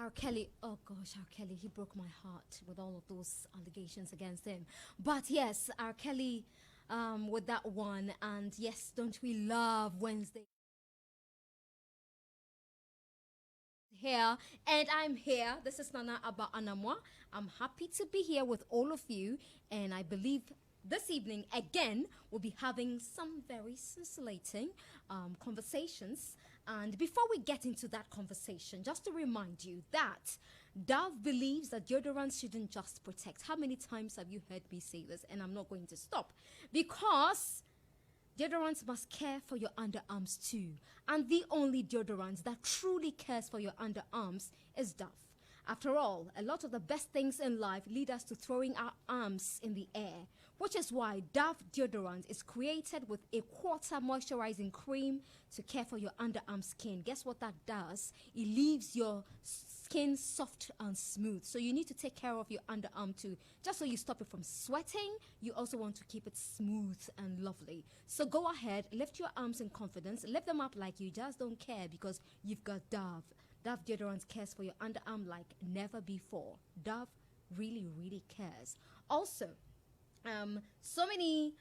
R. Kelly, oh gosh, R. Kelly, he broke my heart with all of those allegations against him. But yes, R. Kelly with that one. And yes, don't we love Wednesday? Here and I'm here. This is Nana Abba Anamwa. I'm happy to be here with all of you, and I believe this evening again we'll be having some very scintillating conversations. And before we get into that conversation, just to remind you that Dove believes that deodorants shouldn't just protect. How many times have you heard me say this? And I'm not going to stop because deodorants must care for your underarms too. And the only deodorant that truly cares for your underarms is Dove. After all, a lot of the best things in life lead us to throwing our arms in the air, which is why Dove deodorant is created with a quarter moisturizing cream to care for your underarm skin. Guess what that does? It leaves your skin soft and smooth. So you need to take care of your underarm too. Just so you stop it from sweating, you also want to keep it smooth and lovely. So go ahead, lift your arms in confidence, lift them up like you just don't care because you've got Dove. Dove deodorant cares for your underarm like never before. Dove really, really cares. Also, so many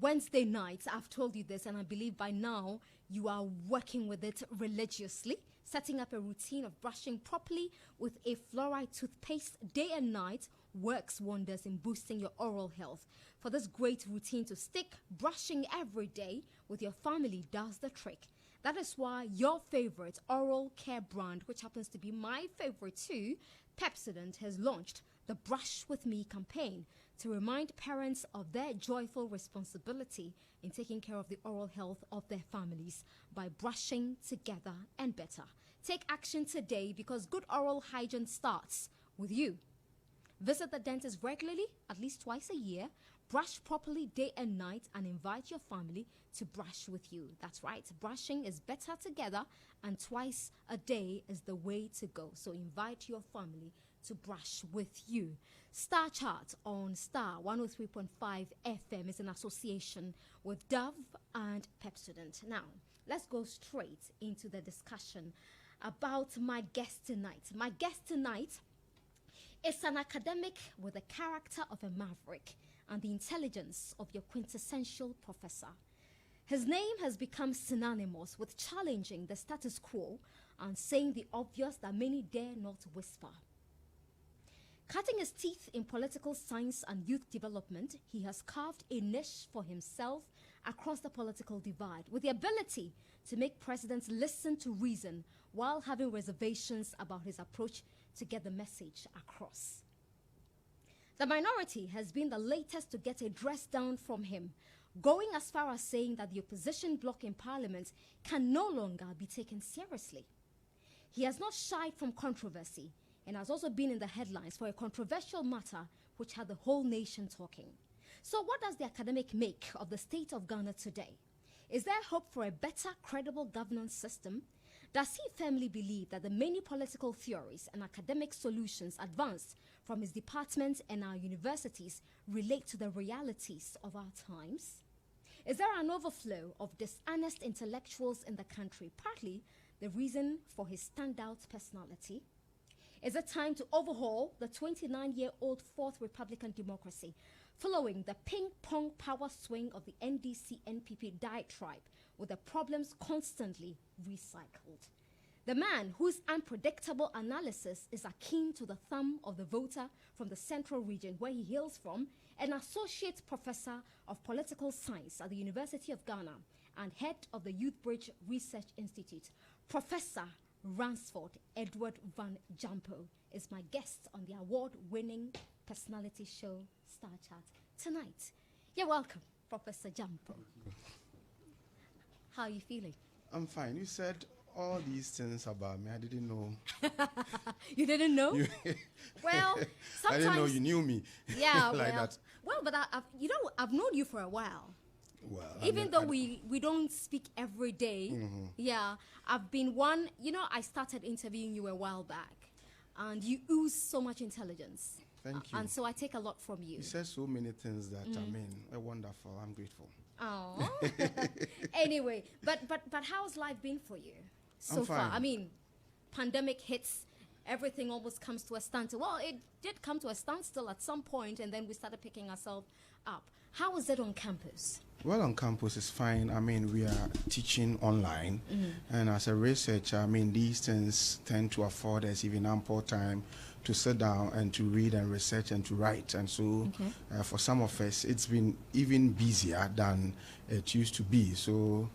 Wednesday nights, I've told you this, and I believe by now you are working with it religiously, setting up a routine of brushing properly with a fluoride toothpaste day and night works wonders in boosting your oral health. For this great routine to stick, brushing every day with your family does the trick. That is why your favorite oral care brand, which happens to be my favorite too, Pepsodent, has launched the Brush With Me campaign to remind parents of their joyful responsibility in taking care of the oral health of their families by brushing together and better. Take action today because good oral hygiene starts with you. Visit the dentist regularly, at least twice a year. Brush properly day and night and invite your family to brush with you. That's right, brushing is better together and twice a day is the way to go. So invite your family to brush with you. Star Chart on Star 103.5 FM is an association with Dove and Pepsodent. Now, let's go straight into the discussion about my guest tonight. My guest tonight is an academic with the character of a maverick and the intelligence of your quintessential professor. His name has become synonymous with challenging the status quo and saying the obvious that many dare not whisper. Cutting his teeth in political science and youth development, he has carved a niche for himself across the political divide with the ability to make presidents listen to reason while having reservations about his approach to get the message across. The minority has been the latest to get a dress down from him, going as far as saying that the opposition bloc in parliament can no longer be taken seriously. He has not shied from controversy and has also been in the headlines for a controversial matter which had the whole nation talking. So what does the academic make of the state of Ghana today? Is there hope for a better, credible governance system? Does he firmly believe that the many political theories and academic solutions advanced from his department and our universities relate to the realities of our times? Is there an overflow of dishonest intellectuals in the country, partly the reason for his standout personality? Is it time to overhaul the 29-year-old Fourth Republican democracy, following the ping-pong power swing of the NDC-NPP diatribe with the problems constantly recycled? The man whose unpredictable analysis is akin to the thumb of the voter from the central region where he hails from, an associate professor of political science at the University of Ghana and head of the Youth Bridge Research Institute, Professor Ransford Edward Van Gyampo, is my guest on the award-winning personality show Star Chat tonight. You're welcome, Professor Gyampo. How are you feeling? I'm fine. You said all these things about me. I didn't know. You didn't know? Well, sometimes I didn't know you knew me. Yeah, like well, that. Well, but I've known you for a while. Well, Even though we don't speak every day, yeah, I've been one. I started interviewing you a while back, and you ooze so much intelligence. Thank you. And so I take a lot from you. You said so many things that wonderful. I'm grateful. Oh. Anyway, but how's life been for you so I'm far? fine. I mean, pandemic hits everything almost comes to a standstill. Well, it did come to a standstill at some point, and then we started picking ourselves up. How is it on campus? Well, on campus is fine. I mean, we are teaching online, and as a researcher, I mean, these things tend to afford us even ample time to sit down and to read and research and to write. And so, for some of us, it's been even busier than it used to be. So,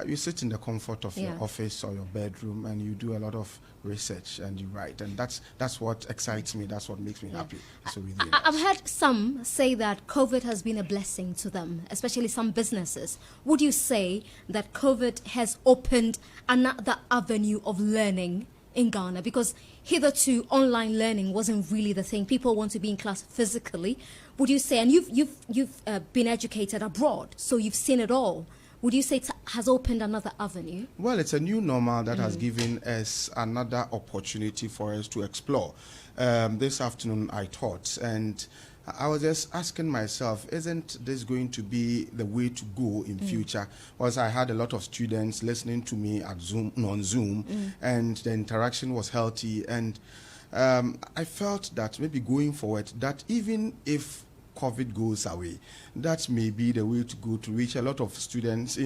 you sit in the comfort of your office or your bedroom, and you do a lot of research and you write, and that's what excites me. That's what makes me happy. So really I've heard some say that COVID has been a blessing to them, especially some businesses. Would you say that COVID has opened another avenue of learning in Ghana? Because hitherto online learning wasn't really the thing. People want to be in class physically. Would you say, and you've been educated abroad, so you've seen it all. Would you say it has opened another avenue? Well, it's a new normal that has given us another opportunity for us to explore. This afternoon I taught, and I was just asking myself, isn't this going to be the way to go in future? Because I had a lot of students listening to me at on Zoom, and the interaction was healthy, and I felt that maybe going forward, that even if COVID goes away, that may be the way to go to reach a lot of students,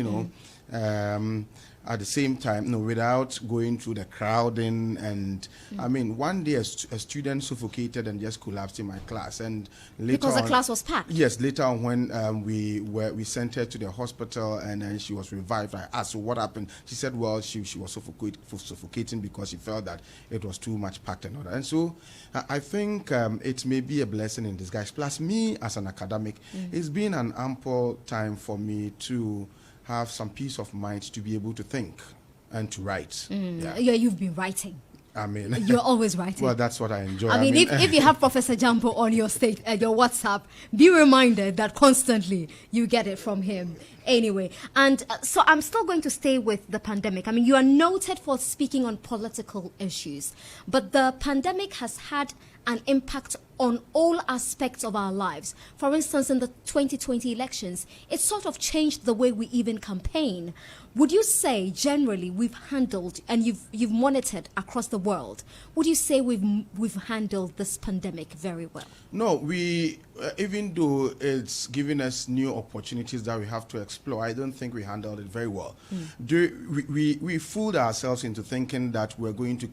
at the same time, without going through the crowding. And I mean, one day a student suffocated and just collapsed in my class, and later because the class was packed. Yes, later on when we sent her to the hospital and then she was revived, I asked her what happened. She said, well, she was suffocating because she felt that it was too much packed and all that. And so I think it may be a blessing in disguise. Plus, me as an academic, it's been an ample time for me to have some peace of mind to be able to think and to write. Yeah, you've been writing. I mean, you're always writing. Well, that's what I enjoy. I mean, if you have Professor Gyampo on your your WhatsApp, be reminded that constantly you get it from him. Anyway, and so I'm still going to stay with the pandemic. I mean, you are noted for speaking on political issues, but the pandemic has had an impact on all aspects of our lives. For instance, in the 2020 elections, it sort of changed the way we even campaign. Would you say generally we've handled, and you've monitored across the world, would you say we've handled this pandemic very well? No, we even though it's given us new opportunities that we have to explore, I don't think we handled it very well. We fooled ourselves into thinking that we're going to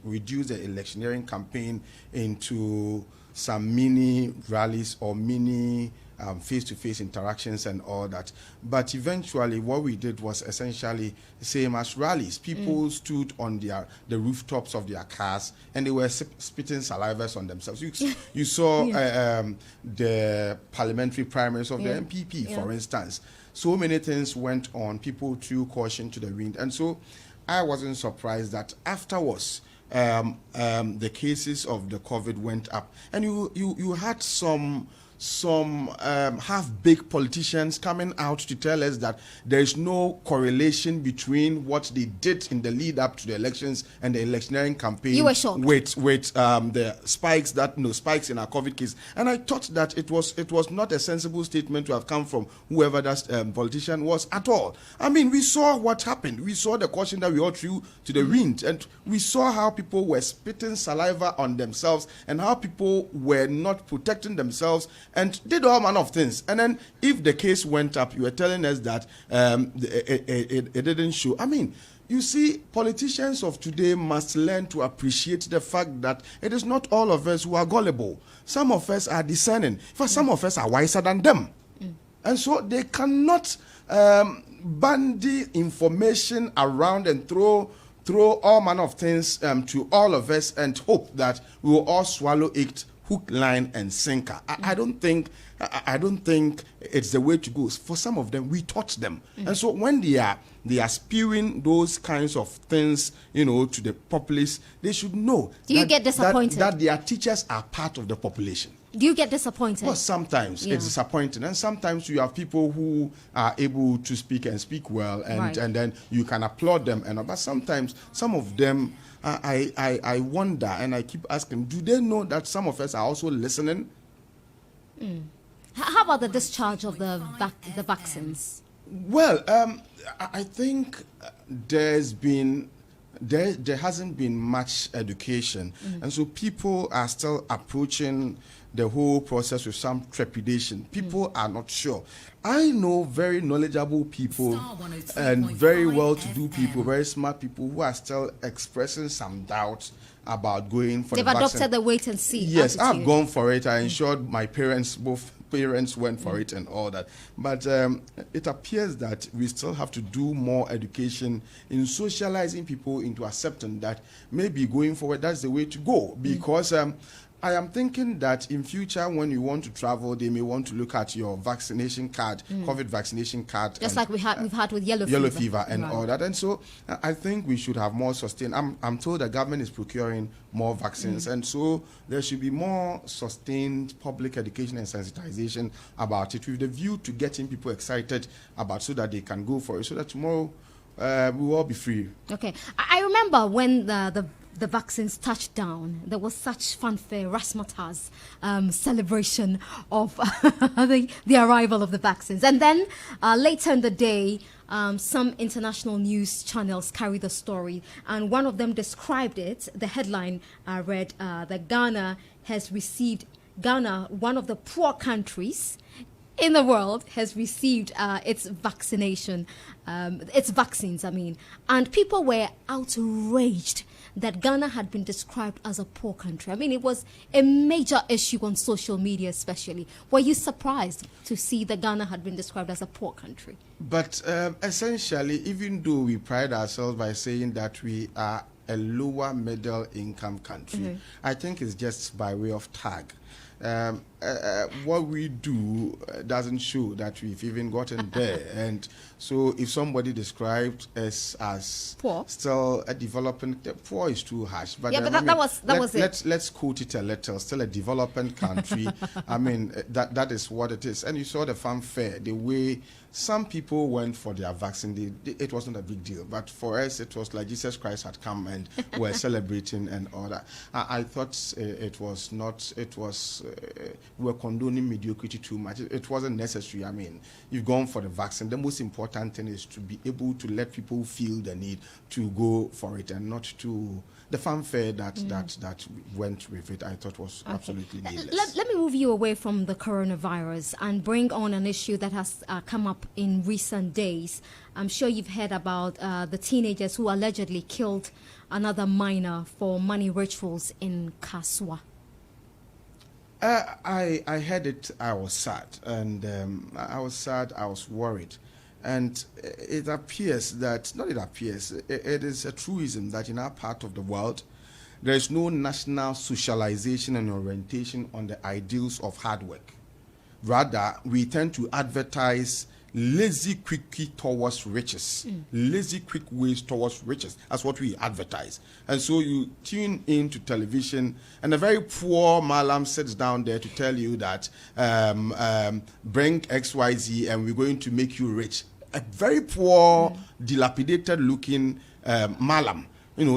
reduce the electioneering campaign into some mini rallies or mini face-to-face interactions and all that. But eventually what we did was essentially the same as rallies. People stood on the rooftops of their cars and they were spitting salivas on themselves. You saw the parliamentary primaries of the MPP, for instance. So many things went on. People threw caution to the wind. And so I wasn't surprised that afterwards the cases of the COVID went up. And you had some half-baked politicians coming out to tell us that there is no correlation between what they did in the lead up to the elections and the electioneering campaign. You were shocked with the spikes in our COVID case. And I thought that it was not a sensible statement to have come from whoever that politician was at all. I mean, we saw what happened. We saw the caution that we all threw to the wind, and we saw how people were spitting saliva on themselves and how people were not protecting themselves and did all manner of things. And then if the case went up, you were telling us that it didn't show. I mean, you see, politicians of today must learn to appreciate the fact that it is not all of us who are gullible. Some of us are discerning. For some of us are wiser than them. And so they cannot bandy information around and throw all manner of things to all of us and hope that we will all swallow it hook, line, and sinker. I don't think it's the way to go. For some of them, we taught them, and so when they are spewing those kinds of things, to the populace, they should know. Do you get disappointed that their teachers are part of the population? Do you get disappointed? Well, sometimes it's disappointing, and sometimes you have people who are able to speak and speak well, and then you can applaud them. But sometimes some of them, I wonder, and I keep asking, do they know that some of us are also listening? How about the discharge of the vaccines? Well, I think there's been there hasn't been much education, and so people are still approaching the whole process with some trepidation. People are not sure. I know very knowledgeable people and very well-to-do people, very smart people who are still expressing some doubts about going for They've the vaccine. adopted the wait and see. Yes, attitude. I've gone for it. I ensured my parents, both parents, went for it and all that. But it appears that we still have to do more education in socializing people into accepting that maybe going forward, that's the way to go. Because I am thinking that in future, when you want to travel, they may want to look at your vaccination card, COVID vaccination card. Just like we've had with yellow fever and all that. And so I think we should have more sustained. I'm told the government is procuring more vaccines. And so there should be more sustained public education and sensitization about it with the view to getting people excited about so that they can go for it, so that tomorrow we will all be free. Okay. I remember when the vaccines touched down, there was such fanfare, razzmatazz, celebration of the arrival of the vaccines. And then later in the day, some international news channels carried the story, and one of them described it. The headline read that Ghana, one of the poor countries in the world, has received its vaccines, and people were outraged that Ghana had been described as a poor country. I mean, it was a major issue on social media especially. Were you surprised to see that Ghana had been described as a poor country? But essentially, even though we pride ourselves by saying that we are a lower middle income country, I think it's just by way of tag. What we do doesn't show that we've even gotten there. And so if somebody described us as poor, still a developing, poor is too harsh. But let's quote it a little, still a developing country. I mean, that is what it is. And you saw the fanfare, the way some people went for their vaccine. It wasn't a big deal. But for us, it was like Jesus Christ had come and we're celebrating and all that. I thought it was not, we were condoning mediocrity too much. It wasn't necessary. I mean, you've gone for the vaccine. The most important thing is to be able to let people feel the need to go for it, and not to the fanfare that went with it. I thought was absolutely needless. Let me move you away from the coronavirus and bring on an issue that has come up in recent days. I'm sure you've heard about the teenagers who allegedly killed another minor for money rituals in Kaswa. I heard it. I was sad, and I was worried, and it appears that it is a truism that in our part of the world, there is no national socialization and orientation on the ideals of hard work. Rather, we tend to advertise lazy quickie towards riches, lazy quick ways towards riches. That's what we advertise. And so you tune into television, and a very poor malam sits down there to tell you that bring XYZ and we're going to make you rich. A very poor, dilapidated looking malam,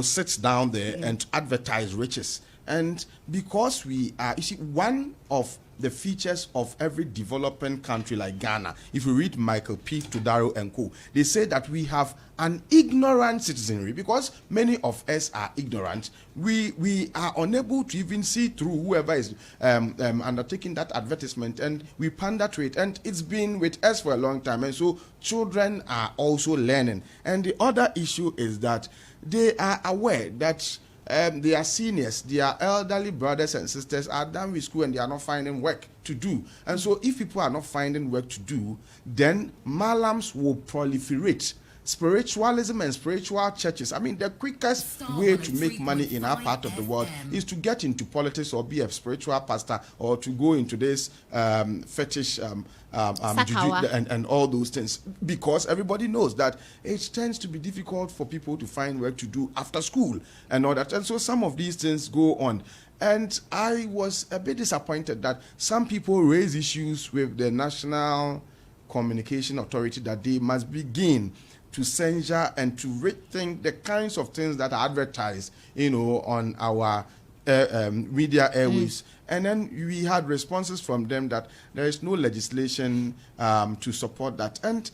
sits down there and advertise riches. And because we are, you see, one of the features of every developing country like Ghana, if you read Michael P. Tudaro and co., they say that we have an ignorant citizenry. Because many of us are ignorant, we are unable to even see through whoever is undertaking that advertisement, and we pander to it. And it's been with us for a long time, and so children are also learning. And the other issue is that they are aware that their seniors, their elderly brothers and sisters are done with school and they are not finding work to do. And so if people are not finding work to do, then malams will proliferate. Spiritualism and spiritual churches. I mean, the quickest way to make money in our part of the world is to get into politics or be a spiritual pastor, or to go into this fetish juju and all those things, because everybody knows that it tends to be difficult for people to find work to do after school and all that. And so some of these things go on. And I was a bit disappointed that some people raise issues with the National Communication Authority that they must begin to censure and to rethink the kinds of things that are advertised, on our media airwaves. And then we had responses from them that there is no legislation to support that. And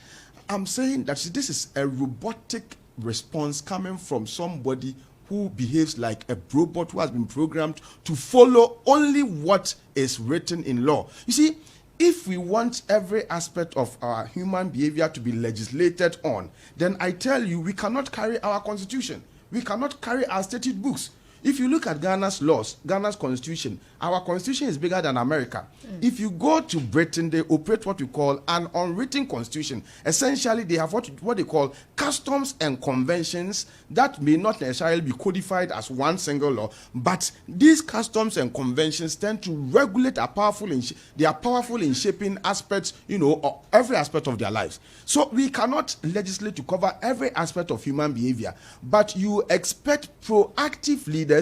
I'm saying that this is a robotic response coming from somebody who behaves like a robot, who has been programmed to follow only what is written in law. You see, if we want every aspect of our human behavior to be legislated on, then I tell you, we cannot carry our constitution. We cannot carry our statute books. If you look at Ghana's laws, Ghana's constitution, our constitution is bigger than America. If you go to Britain, they operate what we call an unwritten constitution. Essentially, they have what they call customs and conventions that may not necessarily be codified as one single law, but these customs and conventions tend to regulate, they are powerful in shaping aspects, of every aspect of their lives. So we cannot legislate to cover every aspect of human behavior, but you expect proactive leaders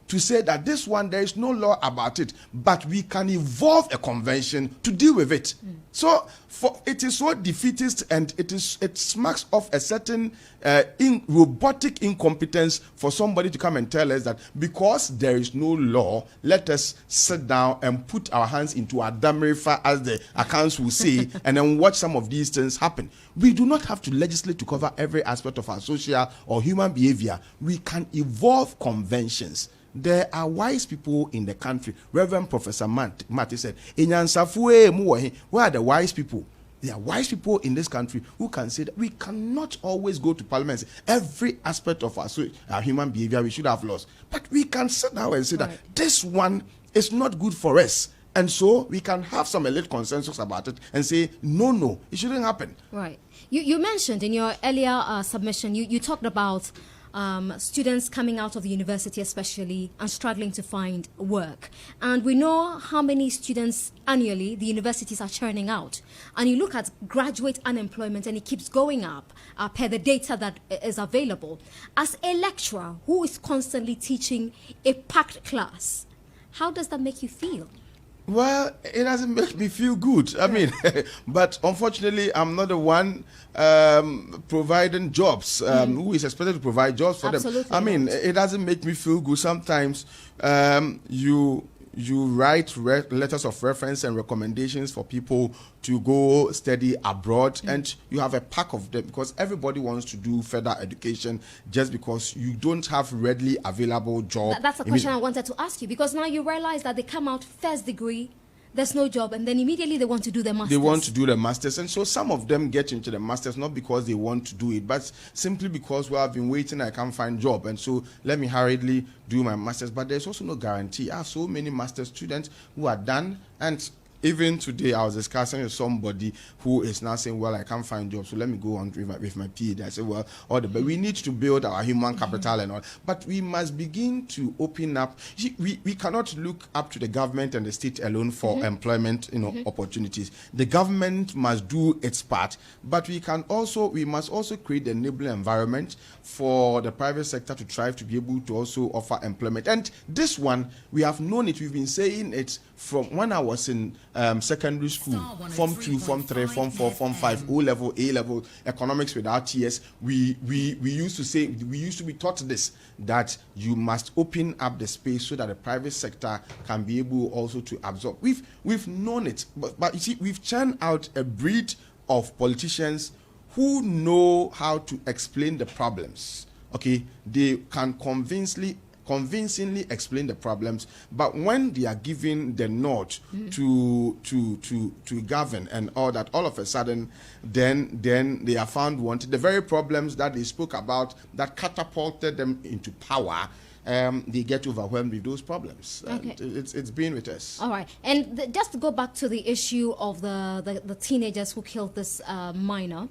to say that this one, there is no law about it, but we can evolve a convention to deal with it. So it is so defeatist, and it smacks of a certain robotic incompetence for somebody to come and tell us that because there is no law, let us sit down and put our hands into our damarifa, as the accounts will say, and then watch some of these things happen. We do not have to legislate to cover every aspect of our social or human behavior. We can evolve conventions. There are wise people in the country. Reverend Professor Matty said, where are the wise people? There are wise people in this country who can say that we cannot always go to Parliament and say every aspect of our human behavior we should have laws. But we can sit down and say that this one is not good for us. And so we can have some elite consensus about it and say, no, it shouldn't happen. Right. You mentioned in your earlier submission, you talked about students coming out of the university especially and struggling to find work. And we know how many students annually the universities are churning out. And you look at graduate unemployment and it keeps going up per the data that is available. As a lecturer who is constantly teaching a packed class, how does that make you feel? Well, it doesn't make me feel good. I mean, but unfortunately, I'm not the one providing jobs. Who is expected to provide jobs for them? I mean, it doesn't make me feel good. Sometimes you write letters of reference and recommendations for people to go study abroad, and you have a pack of them because everybody wants to do further education just because you don't have readily available job. That's a question I wanted to ask you, because now you realize that they come out first degree, there's no job, and then immediately they want to do their masters. They want to do the masters, and so some of them get into the masters not because they want to do it, but simply because, well, I've been waiting, I can't find job, and so let me hurriedly do my masters. But there's also no guarantee. I have so many master students who are done, and even today, I was discussing with somebody who is now saying, well, I can't find jobs, so let me go on with my PhD. I said, well, but we need to build our human capital and all. But we must begin to open up. We cannot look up to the government and the state alone for employment opportunities. The government must do its part, but we must also create the enabling environment for the private sector to thrive, to be able to also offer employment. And this one, we have known it. We've been saying it from when I was in secondary school, Form 2, Form 3, Form 4, Form 5, O-level, A-level, economics without TS. We used to say, we used to be taught this, that you must open up the space so that the private sector can be able also to absorb. We've known it, but you see, we've churned out a breed of politicians who know how to explain the problems. Okay, they can convincingly explain the problems, but when they are given the nod to govern and all that, all of a sudden, then they are found wanting. The very problems that they spoke about that catapulted them into power, they get overwhelmed with those problems. Okay. And it's been with us. All right. And just to go back to the issue of the teenagers who killed this minor,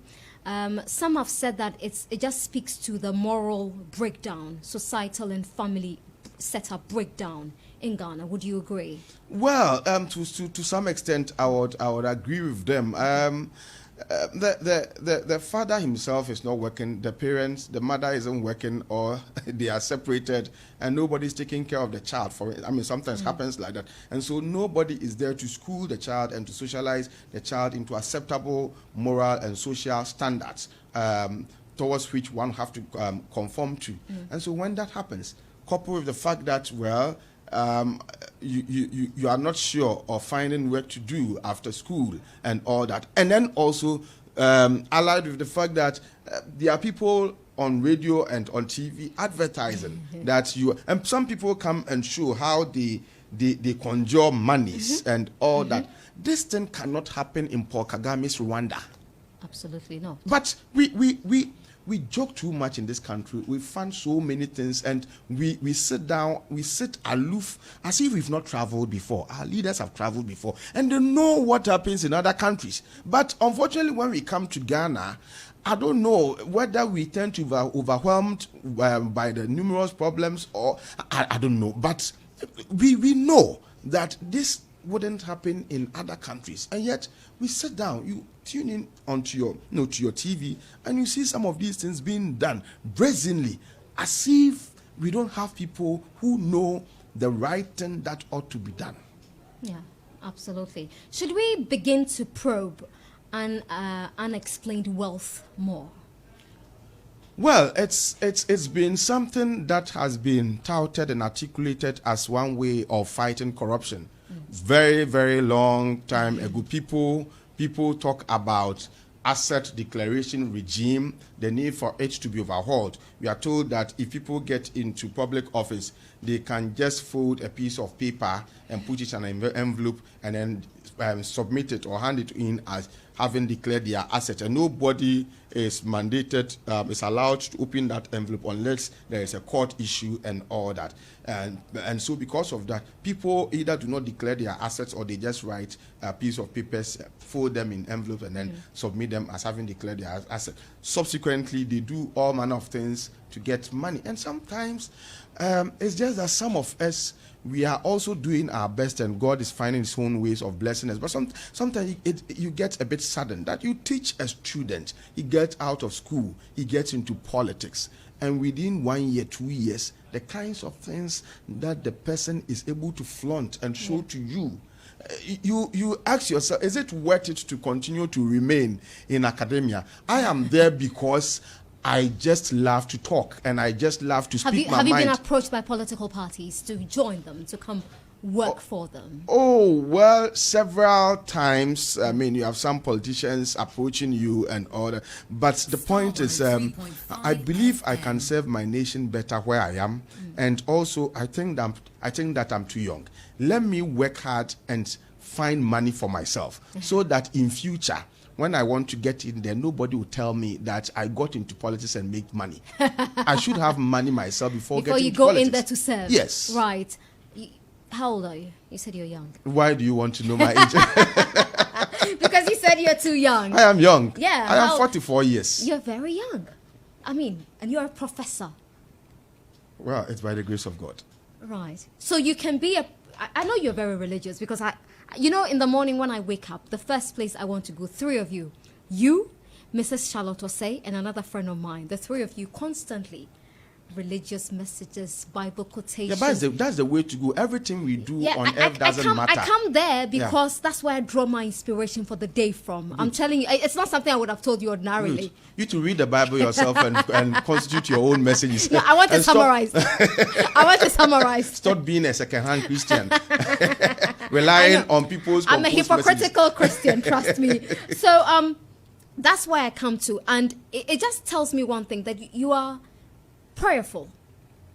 some have said that it just speaks to the moral breakdown, societal and family setup breakdown in Ghana. Would you agree? Well, to some extent, I would agree with them. The father himself is not working. The parents, the mother isn't working, or they are separated, and nobody's taking care of the child. Sometimes happens like that, and so nobody is there to school the child and to socialize the child into acceptable moral and social standards towards which one have to conform to. And so when that happens, coupled with the fact that, well, you are not sure of finding work to do after school and all that. And then also allied with the fact that there are people on radio and on TV advertising that you, and some people come and show how they conjure monies and all that. This thing cannot happen in Paul Kagame's Rwanda. Absolutely not. But we joke too much in this country. We fund so many things, and we sit down, we sit aloof as if we've not traveled before. Our leaders have traveled before, and they know what happens in other countries. But unfortunately, when we come to Ghana, I don't know whether we tend to be overwhelmed by the numerous problems, or I don't know. But we know that this wouldn't happen in other countries, and yet we sit down, you tune in onto your to your TV, and you see some of these things being done brazenly, as if we don't have people who know the right thing that ought to be done. Yeah, absolutely. Should we begin to probe unexplained wealth more? Well, it's been something that has been touted and articulated as one way of fighting corruption. Very, very long time ago, people talk about asset declaration regime, the need for it to be overhauled. We are told that if people get into public office, they can just fold a piece of paper and put it in an envelope and then submit it or hand it in as having declared their asset, and nobody is mandated, is allowed to open that envelope unless there is a court issue and all that. And so because of that, people either do not declare their assets, or they just write a piece of papers, fold them in envelopes, and then submit them as having declared their asset. Subsequently, they do all manner of things to get money. And sometimes it's just that some of us, we are also doing our best, and God is finding his own ways of blessing us. But sometimes you get a bit sudden that you teach a student, he gets out of school, he gets into politics, and within 1 year, 2 years, the kinds of things that the person is able to flaunt and show to you, you ask yourself, is it worth it to continue to remain in academia? I am there because I just love to talk, and I just love to speak my mind. Have you been approached by political parties to join them, to come work for them? Oh, well, several times. I mean, you have some politicians approaching you and all that. But the point is, I believe I can serve my nation better where I am. And also, I think that I'm too young. Let me work hard and find money for myself, so that in future, when I want to get in there, nobody will tell me that I got into politics and make money. I should have money myself before getting into politics. Before you go in there to serve. Yes. Right. How old are you? You said you're young. Why do you want to know my age? Because you said you're too young. I am young. Yeah. I am 44 years. You're very young. I mean, and you're a professor. Well, it's by the grace of God. Right. So you can be I know you're very religious, because in the morning when I wake up, the first place I want to go, three of you, Mrs. Charlotte Osei, and another friend of mine, the three of you constantly, religious messages, Bible quotations. Yeah, but that's the way to go. Everything we do on earth doesn't matter. I come there because that's where I draw my inspiration for the day from. Good. I'm telling you, it's not something I would have told you ordinarily. Good. You to read the Bible yourself and constitute your own messages. Yeah, I want to summarize. I want to summarize. Stop being a second-hand Christian. Relying on people's I'm a hypocritical messages. Christian, trust me. So that's why I come to. And it just tells me one thing, that you are prayerful,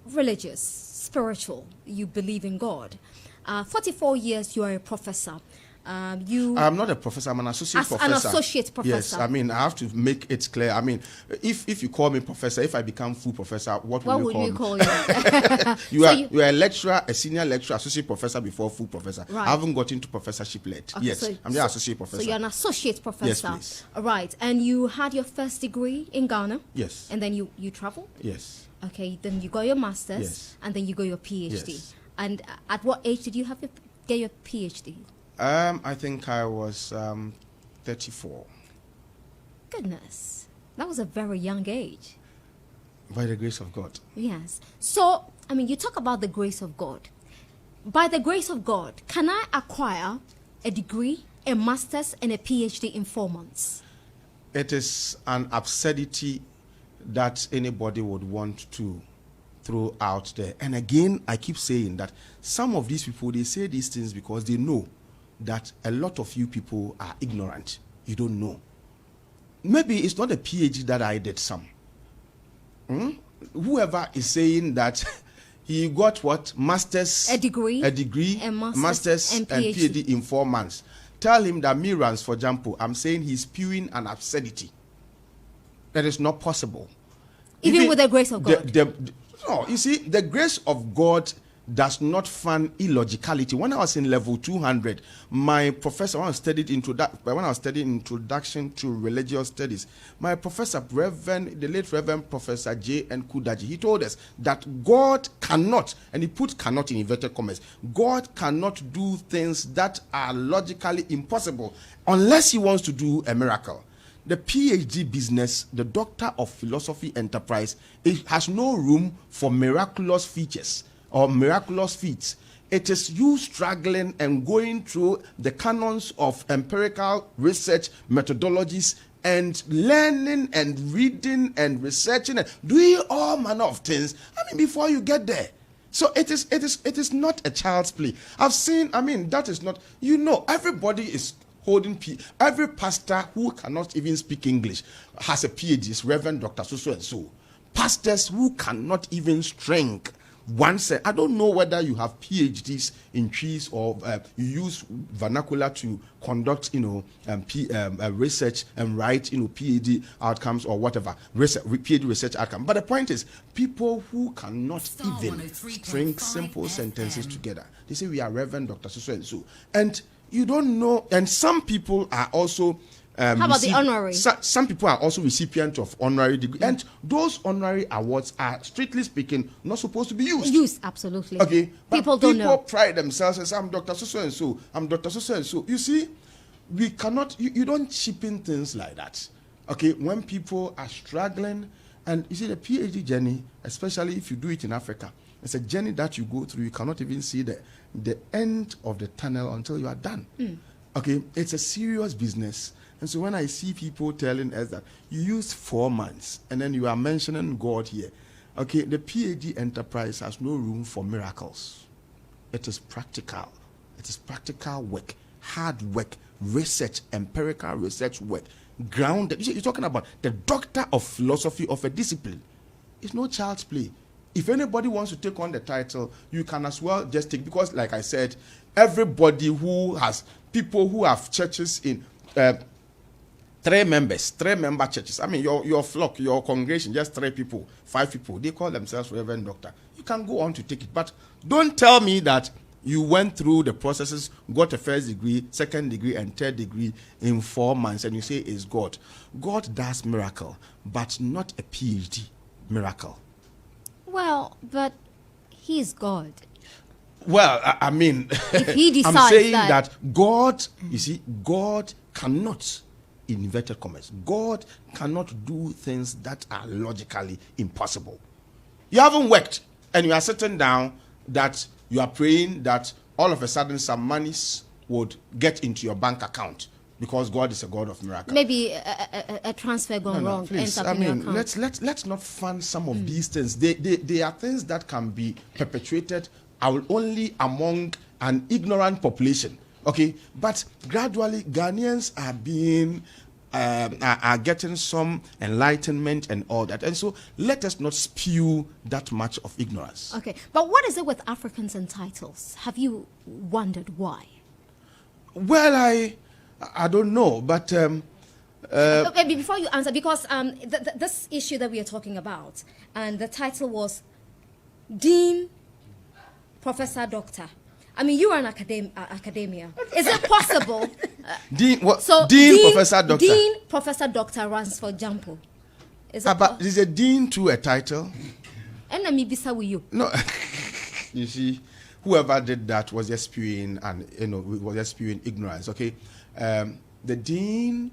religious, spiritual. You believe in God. 44 years, you are a professor. I'm not a professor. I'm an associate professor. An associate professor. Yes, I mean, I have to make it clear. I mean, if you call me professor, if I become full professor, what will you call me? You are a lecturer, a senior lecturer, associate professor before full professor. Right. I haven't got into professorship yet. Okay, yes, I'm the associate professor. So you're an associate professor. Yes, please. Right, and you had your first degree in Ghana. Yes. And then you traveled. Yes. Okay, then you got your master's. Yes. And then you got your PhD. Yes. And at what age did you get your PhD? I think I was 34. Goodness, that was a very young age. By the grace of God. Yes. So, I mean, you talk about the grace of God. By the grace of God, can I acquire a degree, a master's, and a PhD in 4 months? It is an absurdity that anybody would want to throw out there. And again, I keep saying that some of these people, they say these things because they know that a lot of you people are ignorant. You don't know. Maybe it's not a PhD that I did some. whoever is saying that he got what? Masters, A degree, a masters and PhD. PhD in 4 months. Tell him that me Ransford Gyampo, I'm saying he's spewing an absurdity. That is not possible. Even with the grace of God. No, you see, the grace of God does not fund illogicality. When I was in level 200, my professor, when I was studying Introduction to Religious Studies, my professor, the late Reverend Professor J.N. Kudaji, he told us that God cannot, and he put cannot in inverted commas, God cannot do things that are logically impossible unless he wants to do a miracle. The PhD business, the Doctor of Philosophy enterprise, it has no room for miraculous features or miraculous feats. It is you struggling and going through the canons of empirical research methodologies and learning and reading and researching and doing all manner of things, before you get there. So it is not a child's play. I've seen, that is not, everybody is holding every pastor who cannot even speak English has a PhD, is Reverend Dr. So and so. Pastors who cannot even string one set. I don't know whether you have PhDs in trees or you use vernacular to conduct, research and write, PhD outcomes or whatever, PhD research outcome. But the point is, people who cannot even string simple sentences together. They say we are Reverend Dr. So and so, and you don't know. And some people are also. How about the honorary? Some people are also recipients of honorary degree, and those honorary awards are, strictly speaking, not supposed to be used. Absolutely. Okay, people don't know. People pride themselves as I'm Dr. So and so. I'm Dr. So and so. You see, we cannot. You don't cheapen things like that. Okay, when people are struggling, and you see the PhD journey, especially if you do it in Africa, it's a journey that you go through. You cannot even see the end of the tunnel until you are done. Okay, it's a serious business. And so when I see people telling us that you used 4 months and then you are mentioning God here, okay, the PhD enterprise has no room for miracles. It is practical. It is practical work, hard work, research, empirical research work, grounded. You're talking about the doctor of philosophy of a discipline. It's no child's play. If anybody wants to take on the title, you can as well just take, because like I said, everybody who has, people who have churches in 3-member churches. Your flock, your congregation, just 3 people, 5 people. They call themselves Reverend Doctor. You can go on to take it, but don't tell me that you went through the processes, got a first degree, second degree, and third degree in 4 months, and you say it's God. God does miracle, but not a PhD miracle. Well, but He's God. Well, if He decides I'm saying that God, you see, God cannot, in inverted commas, God cannot do things that are logically impossible. You haven't worked, and you are sitting down that you are praying that all of a sudden some monies would get into your bank account because God is a God of miracles. Maybe a transfer gone wrong. Please, ends up in your account. let's not fund some of these things. They are things that can be perpetuated only among an ignorant population. Okay, but gradually Ghanaians are getting some enlightenment and all that, and so let us not spew that much of ignorance. Okay, but what is it with Africans and titles? Have you wondered why? Well, I don't know, but okay, before you answer, because this issue that we are talking about, and the title was Dean, Professor, Doctor. You are an academia. Is it possible? Dean, what? So Dean, Professor, Doctor. Dean, Professor, Doctor Ransford Gyampo. But is a dean to a title? And let me be with you. No, you see, whoever did that was just spewing ignorance. Okay, the dean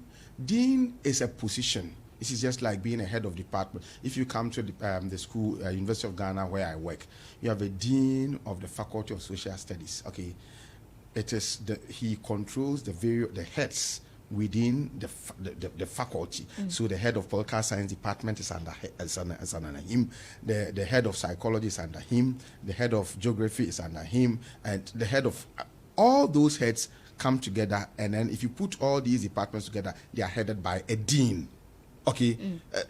is a position. This is just like being a head of department. If you come to the school, University of Ghana, where I work, you have a dean of the Faculty of Social Studies. Okay, it is he controls the heads within the faculty. So the head of political science department is under him. The head of psychology is under him. The head of geography is under him, and the head of all those heads come together. And then if you put all these departments together, they are headed by a dean. Okay,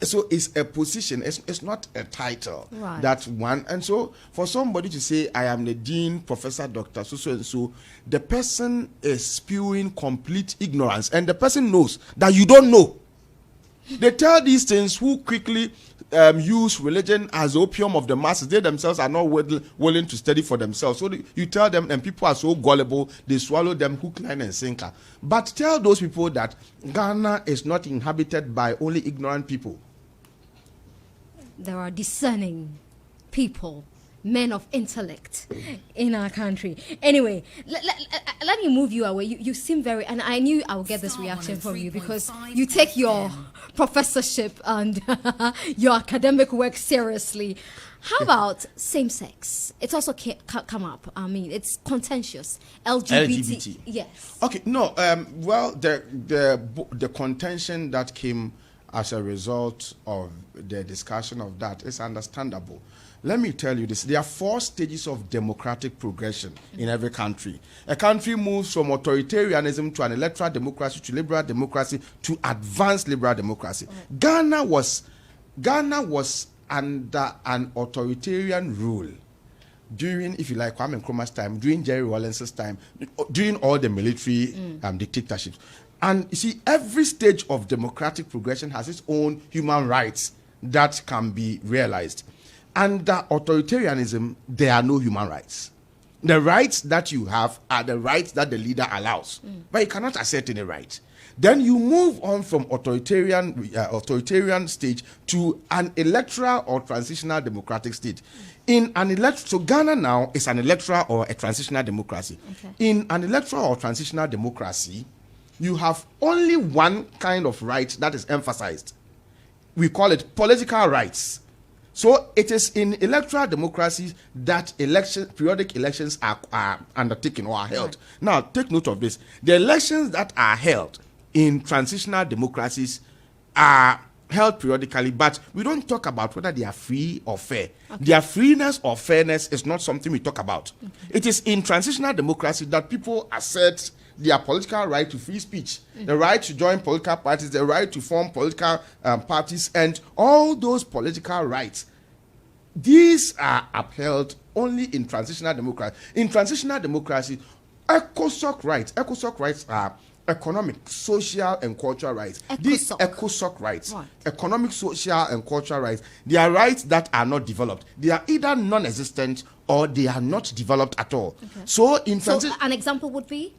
so it's a position, it's not a title. Right. That's one. And so for somebody to say, I am the dean, professor, doctor, so and so, the person is spewing complete ignorance, and the person knows that you don't know. They tell these things who quickly use religion as opium of the masses. They themselves are not willing to study for themselves. So you tell them, and people are so gullible, they swallow them hook, line, and sinker. But tell those people that Ghana is not inhabited by only ignorant people. There are discerning people, men of intellect in our country. Anyway, let me move you away. You seem very, and I knew I would get this reaction from you because you take your professorship and your academic work seriously. How about same-sex? It's also come up. I mean, it's contentious. LGBT. Yes. Okay, no, well, the contention that came as a result of the discussion of that is understandable. Let me tell you this. There are 4 stages of democratic progression in every country. A country moves from authoritarianism to an electoral democracy to liberal democracy to advanced liberal democracy. Right. Ghana was under an authoritarian rule during, if you like, Kwame Nkrumah's time, during Jerry Rawlings's time, during all the military dictatorships. And you see, every stage of democratic progression has its own human rights that can be realized. Under authoritarianism, there are no human rights. The rights that you have are the rights that the leader allows, but you cannot assert any right. Then you move on from authoritarian stage to an electoral or transitional democratic state. So Ghana now is an electoral or a transitional democracy. Okay. In an electoral or transitional democracy, you have only one kind of right that is emphasized. We call it political rights. So it is in electoral democracies that periodic elections are undertaken or are held. Right. Now, take note of this. The elections that are held in transitional democracies are held periodically, but we don't talk about whether they are free or fair. Okay. Their freeness or fairness is not something we talk about. Okay. It is in transitional democracy that people assert their political right to free speech, the right to join political parties, the right to form political parties, and all those political rights. These are upheld only in transitional democracy. In transitional democracy, ECOSOC rights are economic, social, and cultural rights. These ECOSOC rights, right. Economic, social, and cultural rights, they are rights that are not developed. They are either non-existent or they are not developed at all. Okay. So an example would be?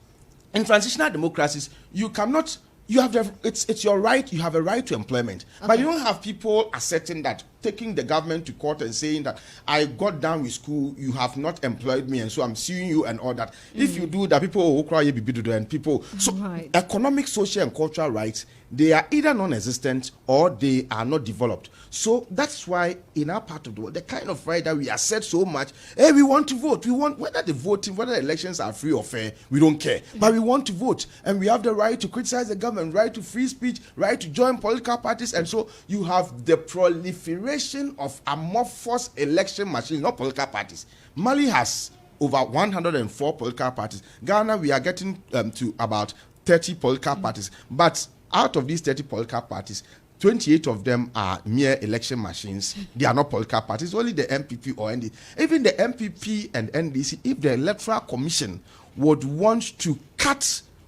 In transitional democracies, it's your right, you have a right to employment. Okay. But you don't have people asserting that, taking the government to court and saying that I got down with school, you have not employed me, and so I'm suing you and all that. If you do that, people will cry and people. So right. Economic, social, and cultural rights, they are either non-existent or they are not developed. So that's why in our part of the world, the kind of right that we assert so much, hey, we want to vote. We want, whether the elections are free or fair, we don't care. But we want to vote. And we have the right to criticize the government, right to free speech, right to join political parties. And so you have the proliferation of amorphous election machines, not political parties. Mali has over 104 political parties. Ghana, we are getting to about 30 political parties. But out of these 30 political parties, 28 of them are mere election machines. They are not political parties, only the MPP or NDC. Even the MPP and NDC, if the Electoral Commission would want to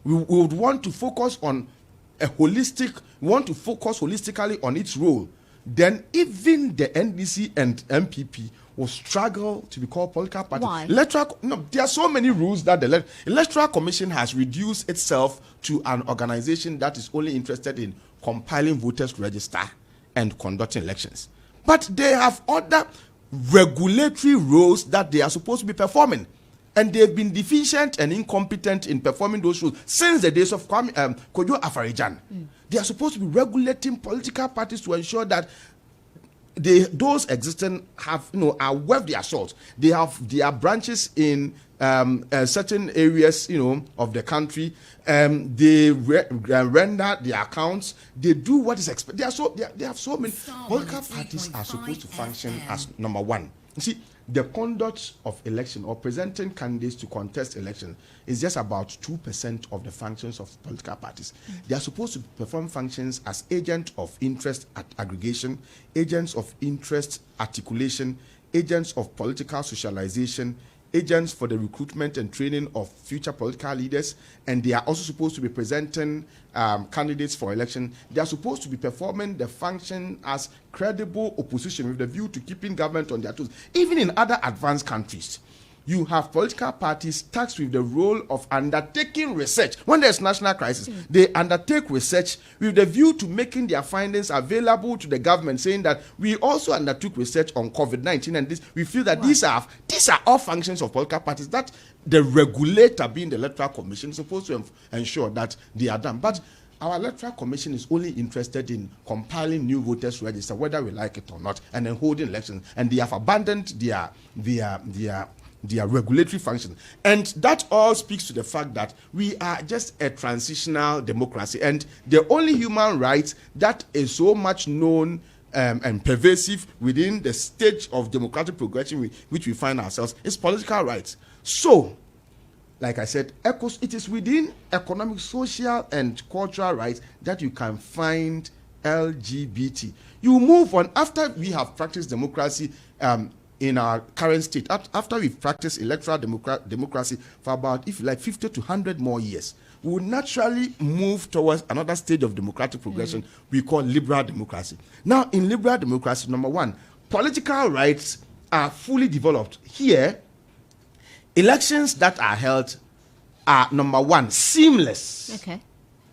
we would want to focus on holistically on its role, then even the NDC and MPP will struggle to be called political party. Why? There are so many rules that the Electoral Commission has reduced itself to an organization that is only interested in compiling voters register and conducting elections. But they have other regulatory roles that they are supposed to be performing. And they've been deficient and incompetent in performing those roles since the days of Kojo Afarijan. They are supposed to be regulating political parties to ensure that those existing are worth their salt. They have their branches in certain areas, of the country. They render their accounts. They do what is expected. They have so many. Political parties are supposed to function as number one. You see, the conduct of election or presenting candidates to contest election is just about 2% of the functions of political parties. They are supposed to perform functions as agents of interest aggregation, agents of interest articulation, agents of political socialization, agents for the recruitment and training of future political leaders, and they are also supposed to be presenting candidates for election. They are supposed to be performing the function as credible opposition with the view to keeping government on their toes. Even in other advanced countries, you have political parties tasked with the role of undertaking research. When there's national crisis, they undertake research with the view to making their findings available to the government, saying that we also undertook research on COVID-19, and this we feel that these are all functions of political parties that the regulator, being the Electoral Commission, is supposed to ensure that they are done. But our Electoral Commission is only interested in compiling new voters register, whether we like it or not, and then holding elections, and they have abandoned their regulatory function. And that all speaks to the fact that we are just a transitional democracy, and the only human right that is so much known and pervasive within the stage of democratic progression which we find ourselves is political rights. So, like I said, it is within economic, social, and cultural rights that you can find LGBT. You move on after we have practiced democracy in our current state, after we've practiced electoral democracy for about, if you like, 50 to 100 more years, we will naturally move towards another stage of democratic progression we call liberal democracy. Now, in liberal democracy, number one, political rights are fully developed. Here, elections that are held are, number one, seamless.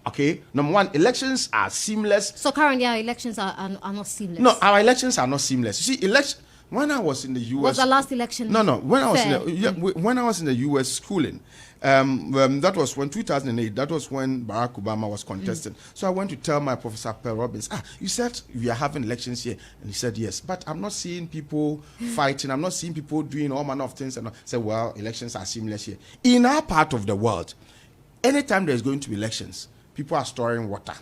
Okay. Number one, elections are seamless. So currently our elections are not seamless. No, our elections are not seamless. You see, when I was in the U.S. Was the last election? No. When I was in the U.S. schooling, that was when 2008. That was when Barack Obama was contesting. So I went to tell my professor, Per Robbins, you said we are having elections here, and he said yes, but I'm not seeing people fighting. I'm not seeing people doing all manner of things. And I said, well, elections are seamless here. In our part of the world, anytime there's going to be elections, people are storing water.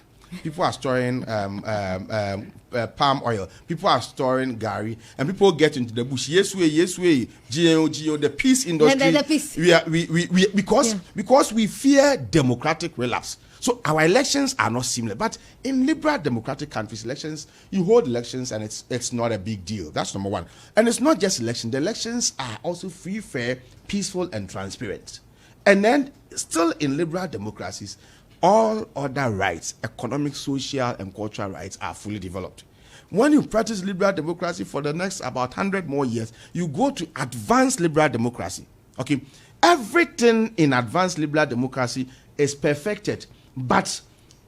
People are storing palm oil. People are storing gari, and people get into the bush. Yes, GNO, the peace industry. The peace. Because we fear democratic relapse. So our elections are not similar. But in liberal democratic countries, elections, you hold elections, and it's not a big deal. That's number one. And it's not just election. The elections are also free, fair, peaceful, and transparent. And then, still in liberal democracies, all other rights, economic, social, and cultural rights, are fully developed. When you practice liberal democracy for the next about 100 more years, you go to advanced liberal democracy. Okay, everything in advanced liberal democracy is perfected, but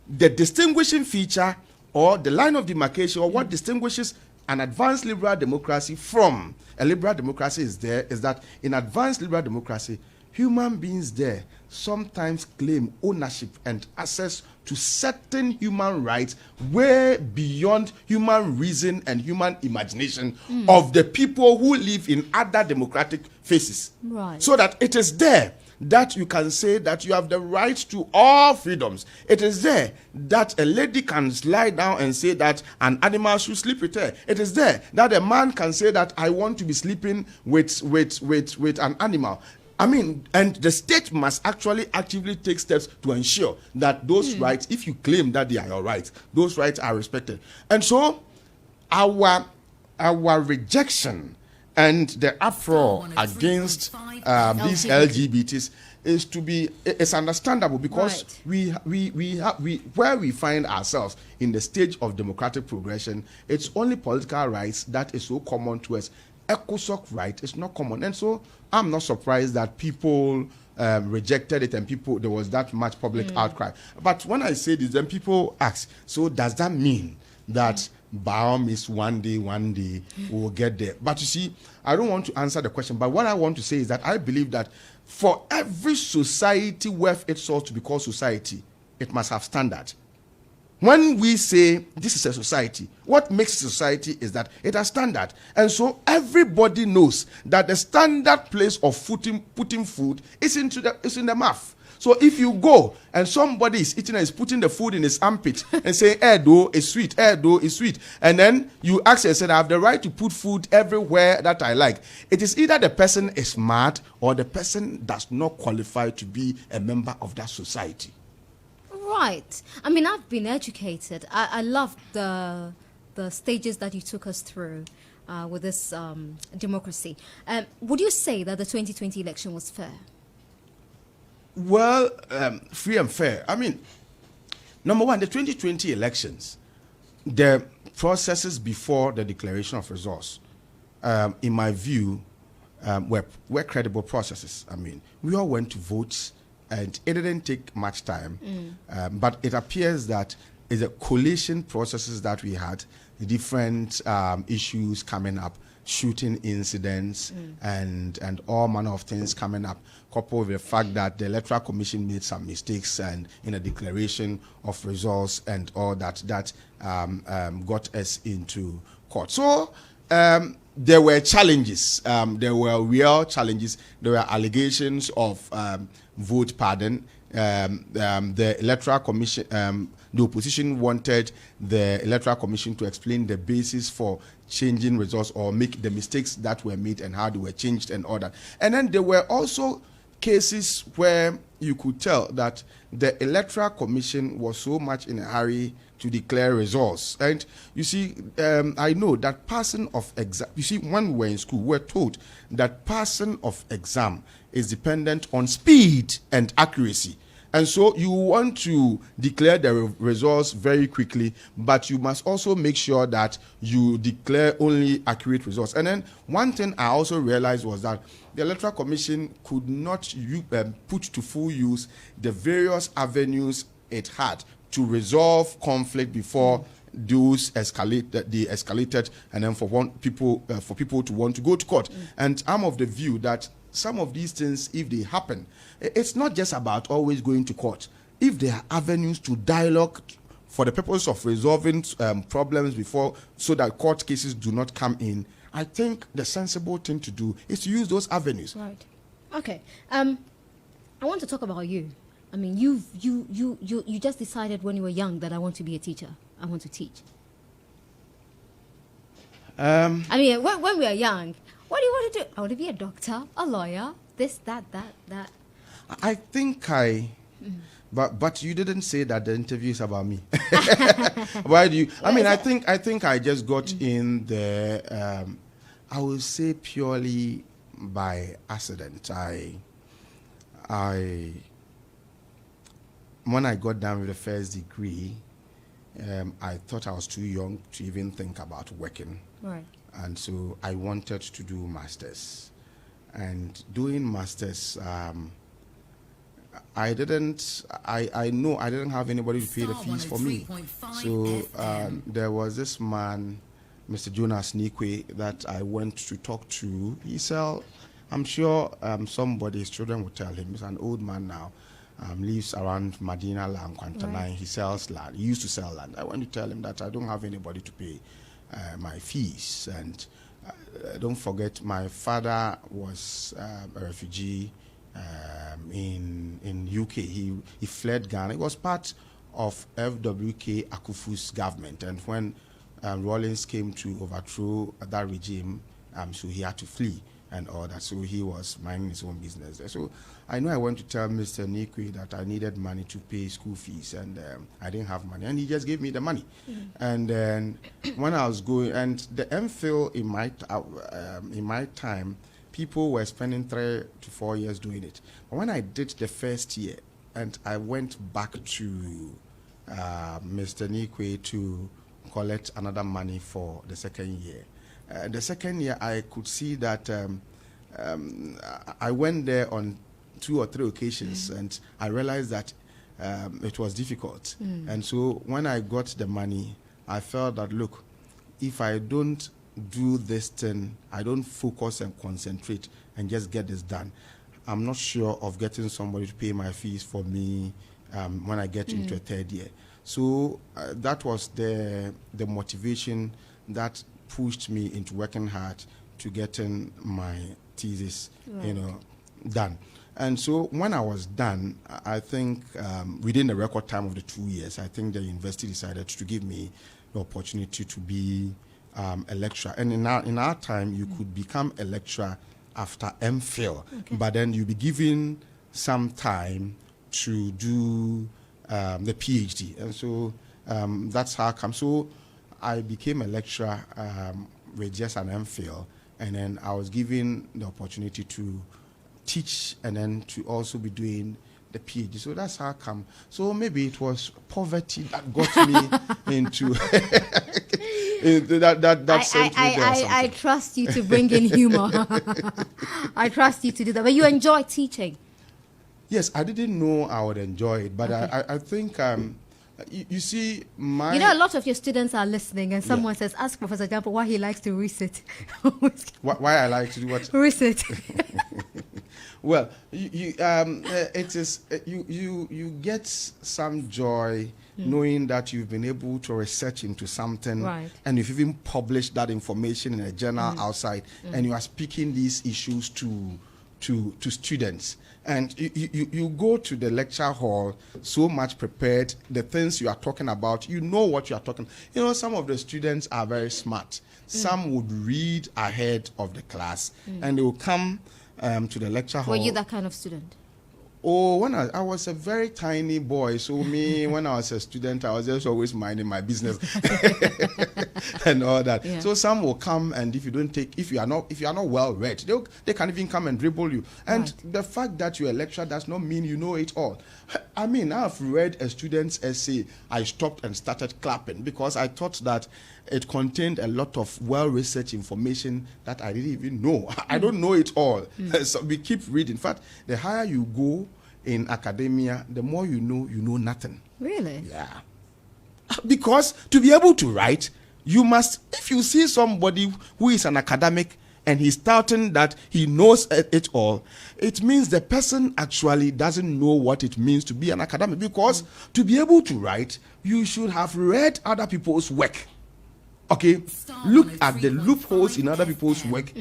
the distinguishing feature or the line of demarcation or what distinguishes an advanced liberal democracy from a liberal democracy is that in advanced liberal democracy, human beings there sometimes claim ownership and access to certain human rights way beyond human reason and human imagination of the people who live in other democratic phases. Right. So that it is there that you can say that you have the right to all freedoms. It is there that a lady can lie down and say that an animal should sleep with her. It is there that a man can say that I want to be sleeping with an animal. I mean, and the state must actually actively take steps to ensure that those rights, if you claim that they are your rights, those rights are respected. And so our rejection and the uproar against these LGBTs is understandable because we where we find ourselves in the stage of democratic progression, it's only political rights that is so common to us. ECOSOC right is not common, and so I'm not surprised that people rejected it and there was that much public outcry. But when I say this, then people ask, so does that mean that Baum is one day we'll get there? But you see, I don't want to answer the question, but what I want to say is that I believe that for every society worth its salt to be called society, it must have standard. When we say this is a society, what makes a society is that it has standard. And so everybody knows that the standard place of putting food is in the mouth. So if you go and somebody is eating and is putting the food in his armpit and saying, though is sweet, though is sweet, and then you ask yourself, I have the right to put food everywhere that I like. It is either the person is mad or the person does not qualify to be a member of that society. Right. I mean, I've been educated. I love the stages that you took us through with this democracy. Would you say that the 2020 election was fair? Well, free and fair. I mean, number one, the 2020 elections, the processes before the declaration of results, in my view, were credible processes. I mean, we all went to vote, and it didn't take much time. But it appears that it's a coalition processes that we had, different issues coming up, shooting incidents, and all manner of things coming up, coupled with the fact that the Electoral Commission made some mistakes and in a declaration of results and all that got us into court. So there were challenges. There were real challenges. There were allegations of vote pardon. The Electoral Commission, the opposition wanted the Electoral Commission to explain the basis for changing results or make the mistakes that were made and how they were changed and all that. And then there were also cases where you could tell that the Electoral Commission was so much in a hurry to declare results. And you see, I know that passing of exam, you see, when we were in school, we were told that passing of exam is dependent on speed and accuracy. And so you want to declare the results very quickly, but you must also make sure that you declare only accurate results. And then one thing I also realized was that the Electoral Commission could not put to full use the various avenues it had to resolve conflict before those escalated, and then for people to want to go to court. And I'm of the view that some of these things, if they happen, it's not just about always going to court. If there are avenues to dialogue for the purpose of resolving problems before, so that court cases do not come in, I think the sensible thing to do is to use those avenues. Right. Okay. I want to talk about you. I mean, you just decided when you were young that I want to be a teacher. I want to teach. I mean, when we are young, what do you want to do? I want to be a doctor, a lawyer, this, that. I think but you didn't say that the interview is about me. Why do you? I mean, I think I just got in there. I would say purely by accident. When I got done with the first degree, I thought I was too young to even think about working. Right. And so I wanted to do masters. And doing masters, I know I didn't have anybody to pay the fees for me. So there was this man, Mr. Jonas Nikwe, that I went to talk to. I'm sure somebody's children will tell him. He's an old man now. Lives around Medina Lam, Kwantanai. Right. He sells land. He used to sell land. I went to tell him that I don't have anybody to pay my fees. And don't forget, my father was a refugee in UK. He fled Ghana. He was part of FWK Akufu's government. And when Rawlings came to overthrow that regime, so he had to flee and all that. So he was minding his own business there. So I know I went to tell Mr. Nikwe that I needed money to pay school fees, and I didn't have money, and he just gave me the money. And then when I was going, and the MPhil in my time, people were spending 3 to 4 years doing it. But when I did the first year, and I went back to Mr. Nikwe to collect another money for the second year. The second year, I could see that I went there on 2 or 3 occasions, and I realized that it was difficult. And so when I got the money, I felt that, look, if I don't do this thing, I don't focus and concentrate and just get this done, I'm not sure of getting somebody to pay my fees for me when I get into a third year. So that was the motivation that pushed me into working hard to getting my thesis, done. And so when I was done, I think within the record time of the 2 years, I think the university decided to give me the opportunity to be a lecturer. And in our time, you could become a lecturer after MPhil, but then you'll be given some time to do the PhD. And so that's how come. So I became a lecturer with just an MPhil, and then I was given the opportunity to teach and then to also be doing the PhD. So that's how come. So maybe it was poverty that got me into that. I trust you to bring in humor. I trust you to do that. But you enjoy teaching. Yes, I didn't know I would enjoy it, but I think you see, you know, a lot of your students are listening, and someone says, "Ask Professor Gyampo why he likes to resit." Why I like to do what? Resit. Well, it is you get some joy knowing that you've been able to research into something, right, and you've even published that information in a journal outside, and you are speaking these issues to students. And you go to the lecture hall so much prepared, the things you are talking about, you know what you are talking. You know, some of the students are very smart. Some would read ahead of the class, and they will come to the lecture hall. Were you that kind of student? Oh, when I was a very tiny boy, so me, when I was a student, I was just always minding my business and all that. Yeah. So some will come, and if you are not well read, they can even come and dribble you. And the fact that you're a lecturer does not mean you know it all. I mean, I've read a student's essay. I stopped and started clapping because I thought that it contained a lot of well-researched information that I didn't even know. I don't know it all. So we keep reading. In fact, the higher you go in academia, the more you know nothing. Really? Yeah. Because to be able to write, you must, if you see somebody who is an academic and he's touting that he knows it all, it means the person actually doesn't know what it means to be an academic. Because to be able to write, you should have read other people's work. Okay, look at the loopholes in other people's work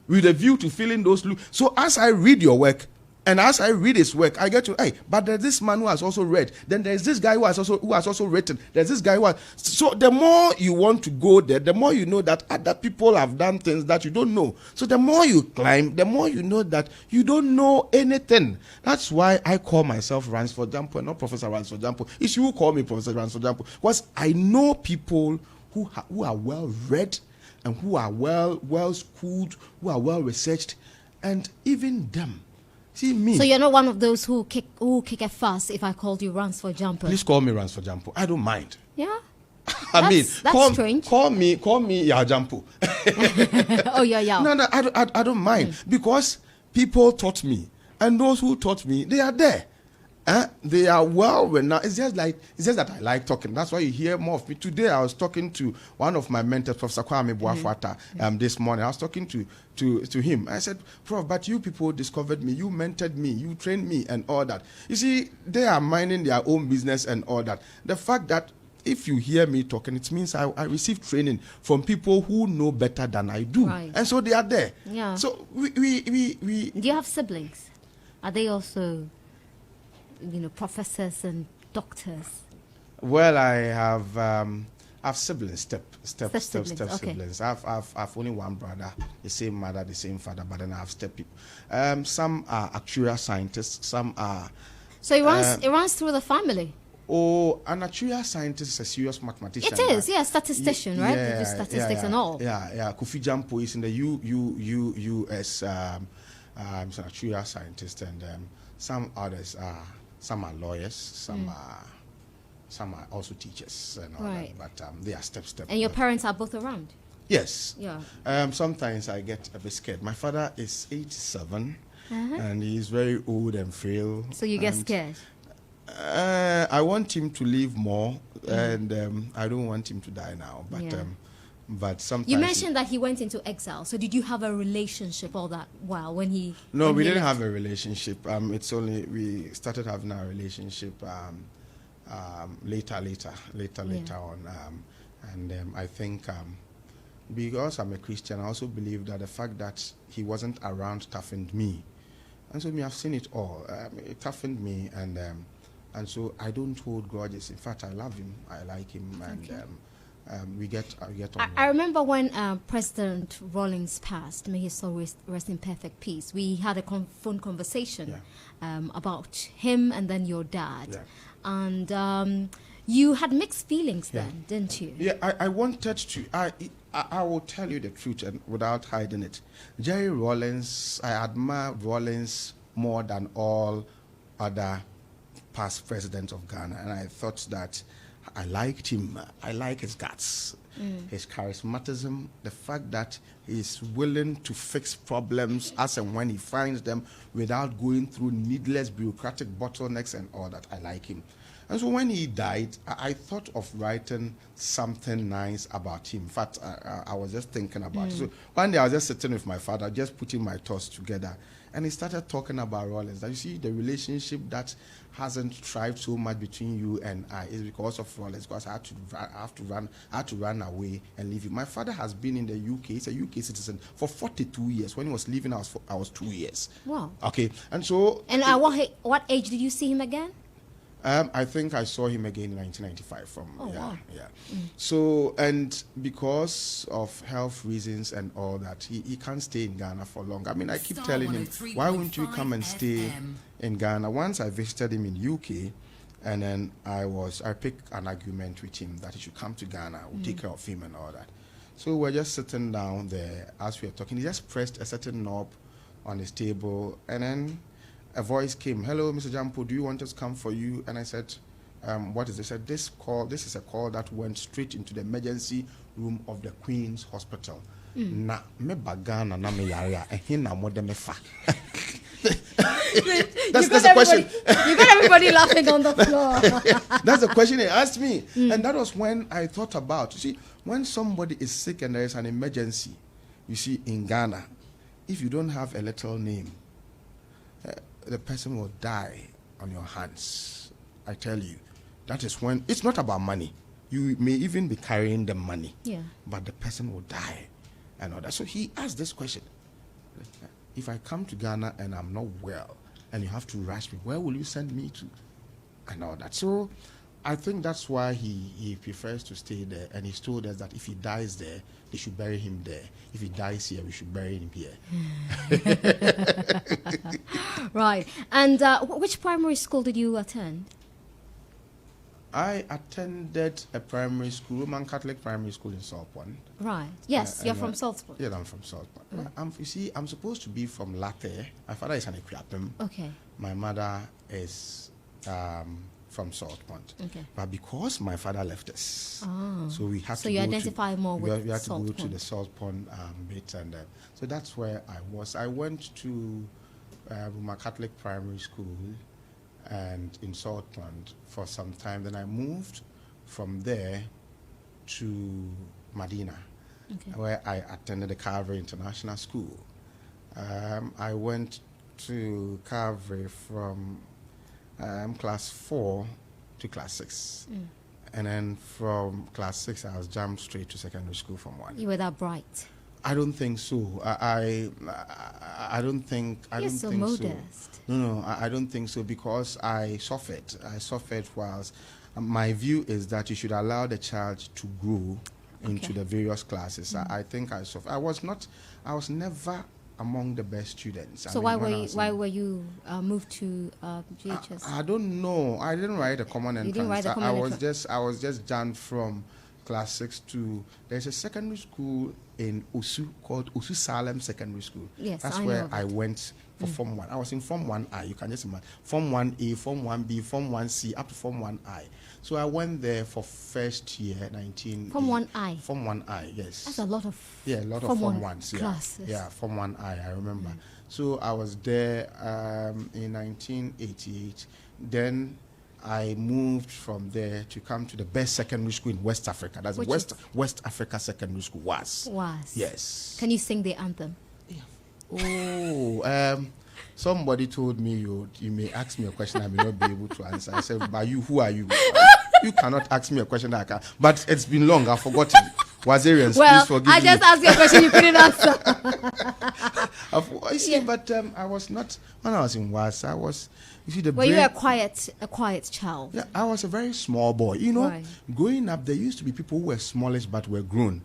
with a view to filling those loopholes. So as I read your work and as I read his work, I get to, hey, but there's this man who has also read. Then there's this guy who has also written. There's this guy who has. So the more you want to go there, the more you know that other people have done things that you don't know. So the more you climb, the more you know that you don't know anything. That's why I call myself Ransford Gyampo and not Professor Ransford Gyampo. It's you who call me Professor Ransford Gyampo. Because I know people who are well read and who are well schooled, who are well researched, and even them. See me. So you're not one of those who kick a fuss if I called you Ransford Gyampo. Please call me Ransford Gyampo. I don't mind. Yeah. That's strange. Call me Gyampo. Oh yeah. No, I don't mind because people taught me, and those who taught me, they are there. They are well renowned. It's just that I like talking. That's why you hear more of me. Today I was talking to one of my mentors, Professor Kwame Boafata, this morning. I was talking to him. I said, Prof, but you people discovered me. You mentored me. You trained me and all that. You see, they are minding their own business and all that. The fact that if you hear me talking, it means I receive training from people who know better than I do. Right. And so they are there. Yeah. So we Do you have siblings? Are they also, professors and doctors? Well, I have siblings, step siblings. Okay. siblings. I've only one brother, the same mother, the same father, but then I have step people. Some are actuarial scientists, some are. So it runs through the family. Oh, an actuarial scientist is a serious mathematician. It is, yeah, statistician, right? Yeah, they do statistics and all. Yeah. Kofi Gyampo is in the US. He's an actuarial scientist, and some others some are lawyers, some are also teachers and all that. But they are step. And your parents are both around? Yes. Yeah. Sometimes I get a bit scared. My father is 87, and he is very old and frail. So you get scared? I want him to live more, and I don't want him to die now. But sometimes... You mentioned that he went into exile. So did you have a relationship all that while when he... No, we didn't have a relationship. It's only we started having our relationship later on. I think because I'm a Christian, I also believe that the fact that he wasn't around toughened me. And so me, I've seen it all. It toughened me, and so I don't hold grudges. In fact, I love him. I like him, and we get on. I remember when President Rawlings passed, may his soul rest in perfect peace. We had a phone conversation about him and then your dad. Yeah. And you had mixed feelings then, didn't you? Yeah, I wanted to. I will tell you the truth and without hiding it. Jerry Rawlings, I admire Rawlings more than all other past presidents of Ghana, and I thought that I liked him. I like his guts, his charismatism, the fact that he's willing to fix problems as and when he finds them without going through needless bureaucratic bottlenecks and all that. I like him. And so when he died, I thought of writing something nice about him. In fact, I was just thinking about it. So one day I was just sitting with my father, just putting my thoughts together. And he started talking about Rawlings. That you see, the relationship that hasn't thrived so much between you and I is because of Rawlings. Because I had to run away and leave you. My father has been in the UK. He's a UK citizen for 42 years. When he was leaving, I was 2 years. Wow. Okay, and so. And at what age did you see him again? I think I saw him again in 1995. Wow. So, and because of health reasons and all that, he can't stay in Ghana for long. I mean, I keep telling him, why won't you come and stay in Ghana? Once I visited him in UK, and then I picked an argument with him that he should come to Ghana. We'll take care of him and all that. So we're just sitting down there as we were talking. He just pressed a certain knob on his table, and then a voice came, "Hello, Mr. Gyampo, do you want us to come for you?" And I said, what is this? He said, this is a call that went straight into the emergency room of the Queen's Hospital. Na me bagana na me yarea ehina mode me fa. That's the question. You got everybody laughing on the floor. That's the question he asked me. And that was when I thought about, you see, when somebody is sick and there is an emergency, you see, in Ghana, if you don't have a little name, the person will die on your hands. I tell you, that is when it's not about money. You may even be carrying the money, but the person will die and all that. So he asked this question: if I come to Ghana and I'm not well, and you have to rush me, where will you send me to? And all that. So I think that's why he prefers to stay there. And he's told us that if he dies there, they should bury him there. If he dies here, we should bury him here. Right. And which primary school did you attend? I attended a primary school, Roman Catholic primary school in South Point. Right. Yes, you're from South Point. Yeah, I'm from South Point. You see, I'm supposed to be from Latte. My father is an Equiapim. Okay. My mother is from South Point. Okay. But because my father left us, so we had to. So you identify more with we had to South go Point. to the South Point bit, and so that's where I was. I went to my Catholic primary school, and in South Point for some time. Then I moved from there to Medina, where I attended the Calvary International School. I went to Calvary from class 4 to class 6. And then from class 6, I was jumped straight to secondary school from 1. You were that bright. I don't think so. I don't think. I You're don't so think modest. so. No, I don't think so because I suffered. Whilst my view is that you should allow the child to grow into the various classes. I think I suffered. I was never among the best students. So why were you moved to GHS? I don't know. I didn't write a common entrance. You didn't write a common entrance. I was just jumped from class 6 to. There's a secondary school in Osu called Osu Salem Secondary School. Yes, that's where I went for Form 1. I was in Form 1I. You can just imagine Form 1A, Form 1B, Form 1C, up to Form 1I. So I went there for first year, 19. Form 1I. Form 1I, yes. That's a lot of. Yeah, a lot of Form 1s. Classes. Yeah, Form 1I. I remember. So I was there in 1988. Then I moved from there to come to the best secondary school in West Africa. That's West Africa Secondary School. Was. Yes. Can you sing the anthem? Yeah. Oh, somebody told me you may ask me a question I may not be able to answer. I said, but who are you? You cannot ask me a question that I can. But it's been long, I've forgotten. Wazarians, Well, please forgive I me. just asked you a question you couldn't answer. You see, but I was not, when I was in Was, I was, you see, the Well, brain. you were a quiet child. Yeah, I was a very small boy. You know, Right. growing up, there used to be people who were smallish but were grown.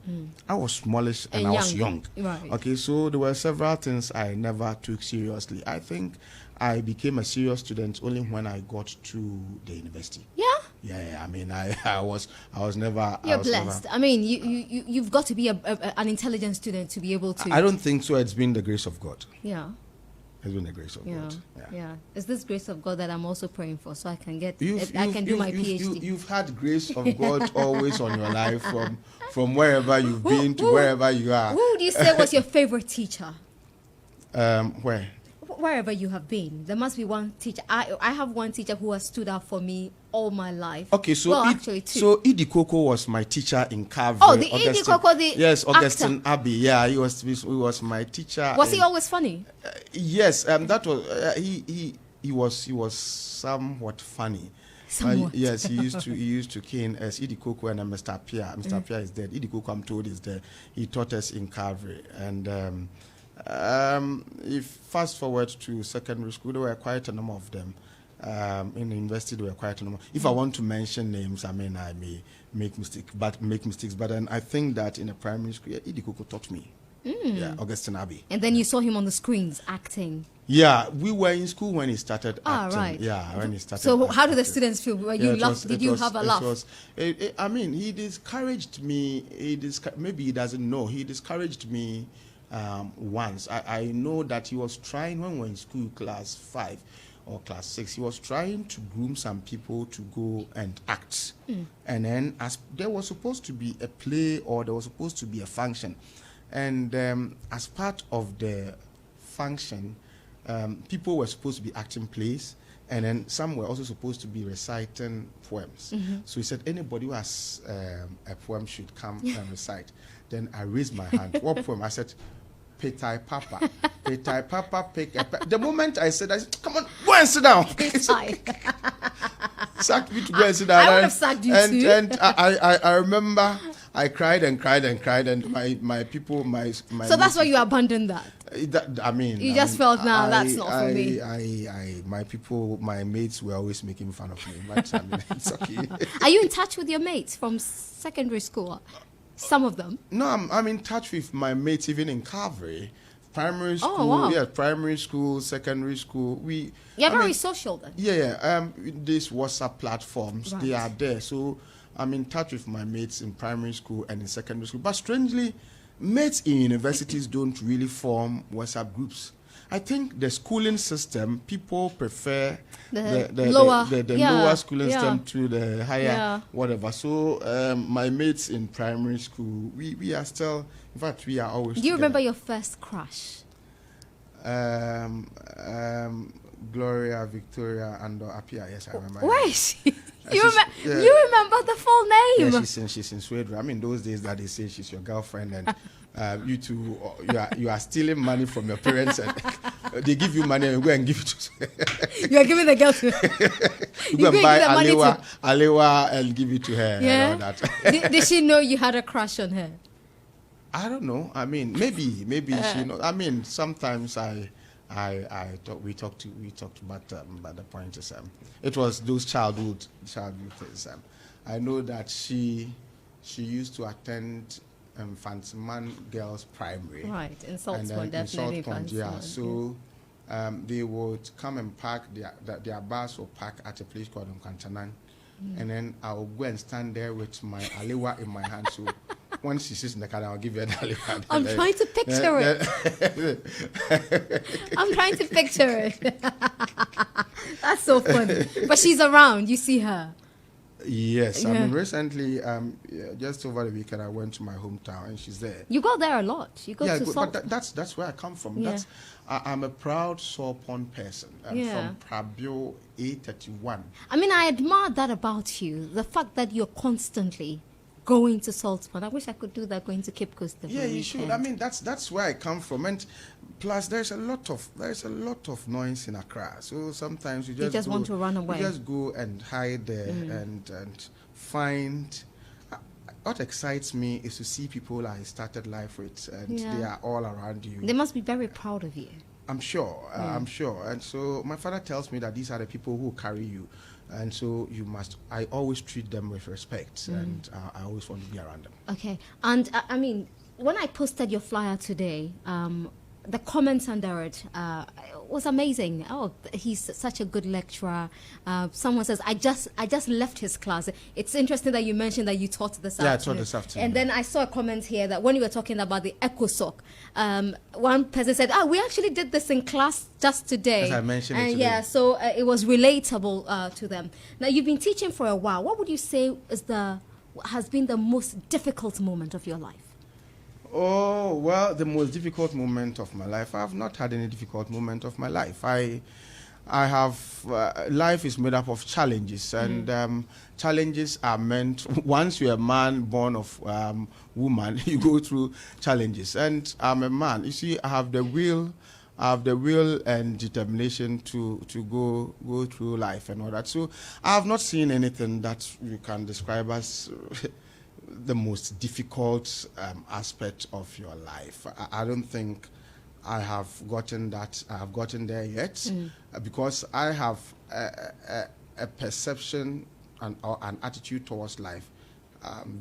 I was smallish and And I was young. young. Right. Okay, so there were several things I never took seriously. I think I became a serious student only when I got to the university. Yeah? Yeah, I mean, I was never. You're I was blessed. Never, I mean, you've got to be an intelligent student to be able to. I don't think so. It's been the grace of God. Yeah. It's been the grace of God. Yeah. It's this grace of God that I'm also praying for, so I can get. You've- I can do you've- my you've- PhD. You've had grace of God always on your life from wherever you've been to wherever you are. Who would you say was your favorite teacher? Where? Wherever you have been, there must be one teacher. I have one teacher who has stood out for me all my life. Okay, so well, actually two. So Idi Koko was my teacher in Calvary. Oh, the Idi Koko, the yes, Augustine actor. Abbey. Yeah, he was my teacher. Was he always funny? Yes, that was he was somewhat funny. Somewhat. Yes, he used to cane us. Idi Koko and Mr. Pia. Mr. Pia is dead. Idi Koko, I'm told, is dead. He taught us in Calvary. And if fast forward to secondary school, there were quite a number of them. In the university, there were quite a number. If I want to mention names, I mean, I may make mistakes. But then I think that in a primary school, Idi Koko taught me. Yeah, Augustine Abbey. And then you saw him on the screens acting. Yeah, we were in school when he started Ah, acting. right. Yeah, when he started. So how did the acting. students feel? Were Yeah, you it laugh? was- Did it you was- have a it laugh? was- I mean, he discouraged me. Maybe he doesn't know. He discouraged me once. I know that he was trying when we were in school, class 5 or class 6. He was trying to groom some people to go and act. And then, as there was supposed to be a play or there was supposed to be a function, and as part of the function, people were supposed to be acting plays, and then some were also supposed to be reciting poems. So he said anybody who has a poem should come and recite. Then I raised my hand. What poem? I said, Petai Papa. Petai Papa, the moment I said, come on, go and sit down. Sacked me to go and sit down. I would have sacked you too. And I remember I cried and cried and cried, and my people, my So that's why you abandoned that. I mean, You just felt, nah, that's not for me. My people, my mates were always making fun of me, but I mean, it's okay. Are you in touch with your mates from secondary school? Some of them. No, I'm in touch with my mates even in Calvary, primary school. Oh, wow. Yeah, primary school, secondary school. You're very social then. Yeah. These WhatsApp platforms, they Right. are there. So I'm in touch with my mates in primary school and in secondary school. But strangely, mates in universities don't really form WhatsApp groups. I think the schooling system, people prefer the lower schooling system to the higher whatever. So my mates in primary school, we are still, in fact, we are always Do you together. remember your first crush? Gloria, Victoria, and Apia. Yes, I remember. Where is she? You Yeah. remember the full name? Yeah, she's in Sweden. I mean, those days that they say she's your girlfriend and you two, you are stealing money from your parents and they give you money and you go and give it to You are giving the girl to you go and give buy the money Alewa and give it to her. Yeah. And all that. Did she know you had a crush on her? I don't know. I mean, maybe she knows. I mean, sometimes we talked, but the point is, it was those childhood things. I know that she used to attend Fancyman Girls Primary. Right, in Salt And Pond, in definitely. Salt Pond, yeah. So they would come and park their bus will park at a place called Nkantanan. And then I'll go and stand there with my Alewa in my hand. So once she sits in the car, I'll give her an Alewa. I'm trying to picture it. I'm trying to picture it. That's so funny. But she's around. You see her. Yes, I Yeah. mean recently, just over the weekend, I went to my hometown and she's there. You go there a lot. You go to Salt. But that's where I come from. Yeah. I'm a proud Salt person. I'm Yeah. from Prabio A31. I mean, I admire that about you. The fact that you're constantly going to Salt Pond. I wish I could do that, going to Cape Coast every Yeah, you weekend. should. I mean, that's where I come from, and plus there's a lot of noise in Accra. So sometimes you just want to run away. You just go and hide there and find. what excites me is to see people I started life with, and Yeah. they are all around you. They must be very proud of you. I'm sure. I'm sure. And so my father tells me that these are the people who carry you, and so you must. I always treat them with respect, and I always want to be around them. Okay. And I mean, when I posted your flyer today, the comments under it was amazing. Oh, he's such a good lecturer. Someone says, I just left his class. It's interesting that you mentioned that you taught this afternoon. Yeah, I taught this afternoon. And then I saw a comment here that when you were talking about the ECOSOC, one person said, we actually did this in class just today. As I mentioned it And today. yeah, so it was relatable to them. Now, you've been teaching for a while. What would you say has been the most difficult moment of your life? Oh, well, the most difficult moment of my life. I have not had any difficult moment of my life. I have, life is made up of challenges, and challenges are meant, once you're a man born of woman, you go through challenges. And I'm a man. You see, I have the will and determination to go through life and all that. So I have not seen anything that you can describe as the most difficult aspect of your life. I don't think I have gotten there yet, because I have a perception or an attitude towards life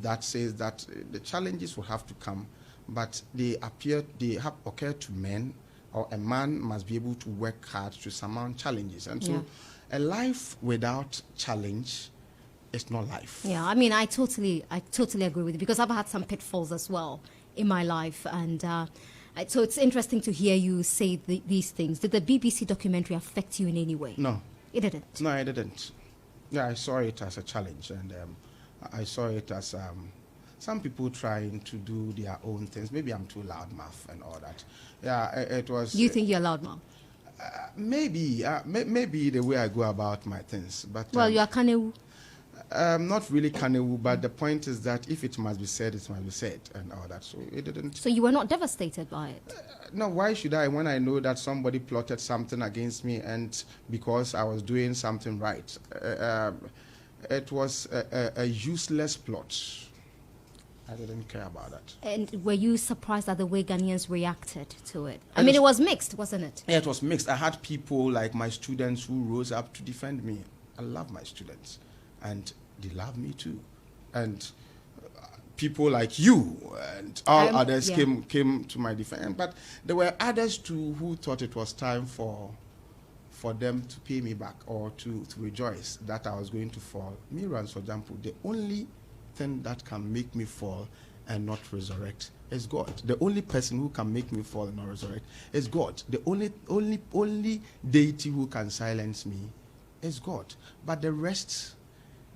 that says that the challenges will have to come, but they have occurred to men, or a man must be able to work hard to surmount challenges. And so a life without challenge, it's not life. Yeah, I mean, I totally agree with you, because I've had some pitfalls as well in my life, and so it's interesting to hear you say these things. Did the BBC documentary affect you in any way? No, it didn't. No, it didn't. Yeah, I saw it as a challenge, and I saw it as some people trying to do their own things. Maybe I'm too loudmouth and all that. Yeah, it was. You think you're loudmouth? Maybe the way I go about my things, but well, you are Kanewu. Not really Kanewu, but the point is that if it must be said, it must be said, and all that. So it didn't. So you were not devastated by it? No, why should I, when I know that somebody plotted something against me, and because I was doing something right? It was a useless plot. I didn't care about that. And were you surprised at the way Ghanaians reacted to it? I mean, it was mixed, wasn't it? Yeah, it was mixed. I had people like my students who rose up to defend me. I love my students, and they love me too. And people like you and all others came to my defense. But there were others too who thought it was time for them to pay me back, or to rejoice that I was going to fall. Me, Ransford, for example, the only thing that can make me fall and not resurrect is God. The only person who can make me fall and not resurrect is God. The only deity who can silence me is God. But the rest,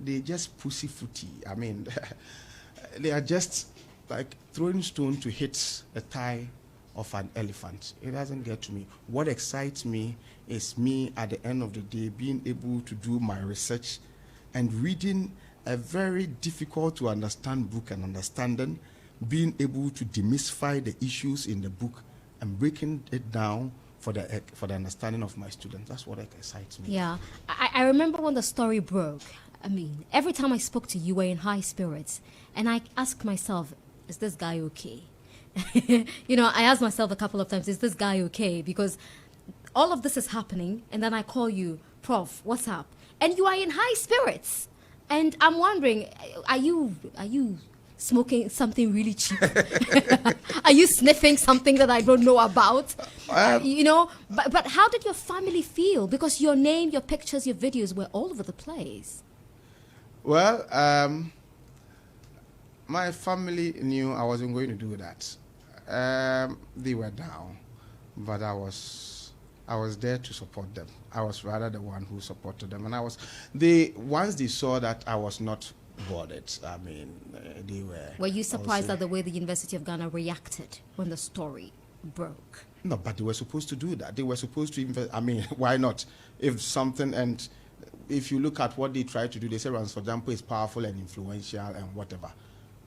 they just pussyfooty. I mean, they are just like throwing stone to hit the thigh of an elephant. It doesn't get to me. What excites me is me at the end of the day being able to do my research and reading a very difficult to understand book and understanding, being able to demystify the issues in the book and breaking it down for the understanding of my students. That's what excites me. Yeah. I remember when the story broke. I mean, every time I spoke to you, were in high spirits. And I asked myself, is this guy okay? You know, I asked myself a couple of times, is this guy okay? Because all of this is happening, and then I call you, Prof, what's up? And you are in high spirits. And I'm wondering, are you smoking something really cheap? Are you sniffing something that I don't know about? You know, but how did your family feel? Because your name, your pictures, your videos were all over the place. Well, my family knew I wasn't going to do that. They were down, but I was there to support them. I was rather the one who supported them, and once they saw that I was not bothered, I mean, they were. Were you surprised at the way the University of Ghana reacted when the story broke? No, but they were supposed to do that. They were supposed to invest. I mean, why not? If something, and if you look at what they tried to do, they say Ransford, for example, is powerful and influential and whatever.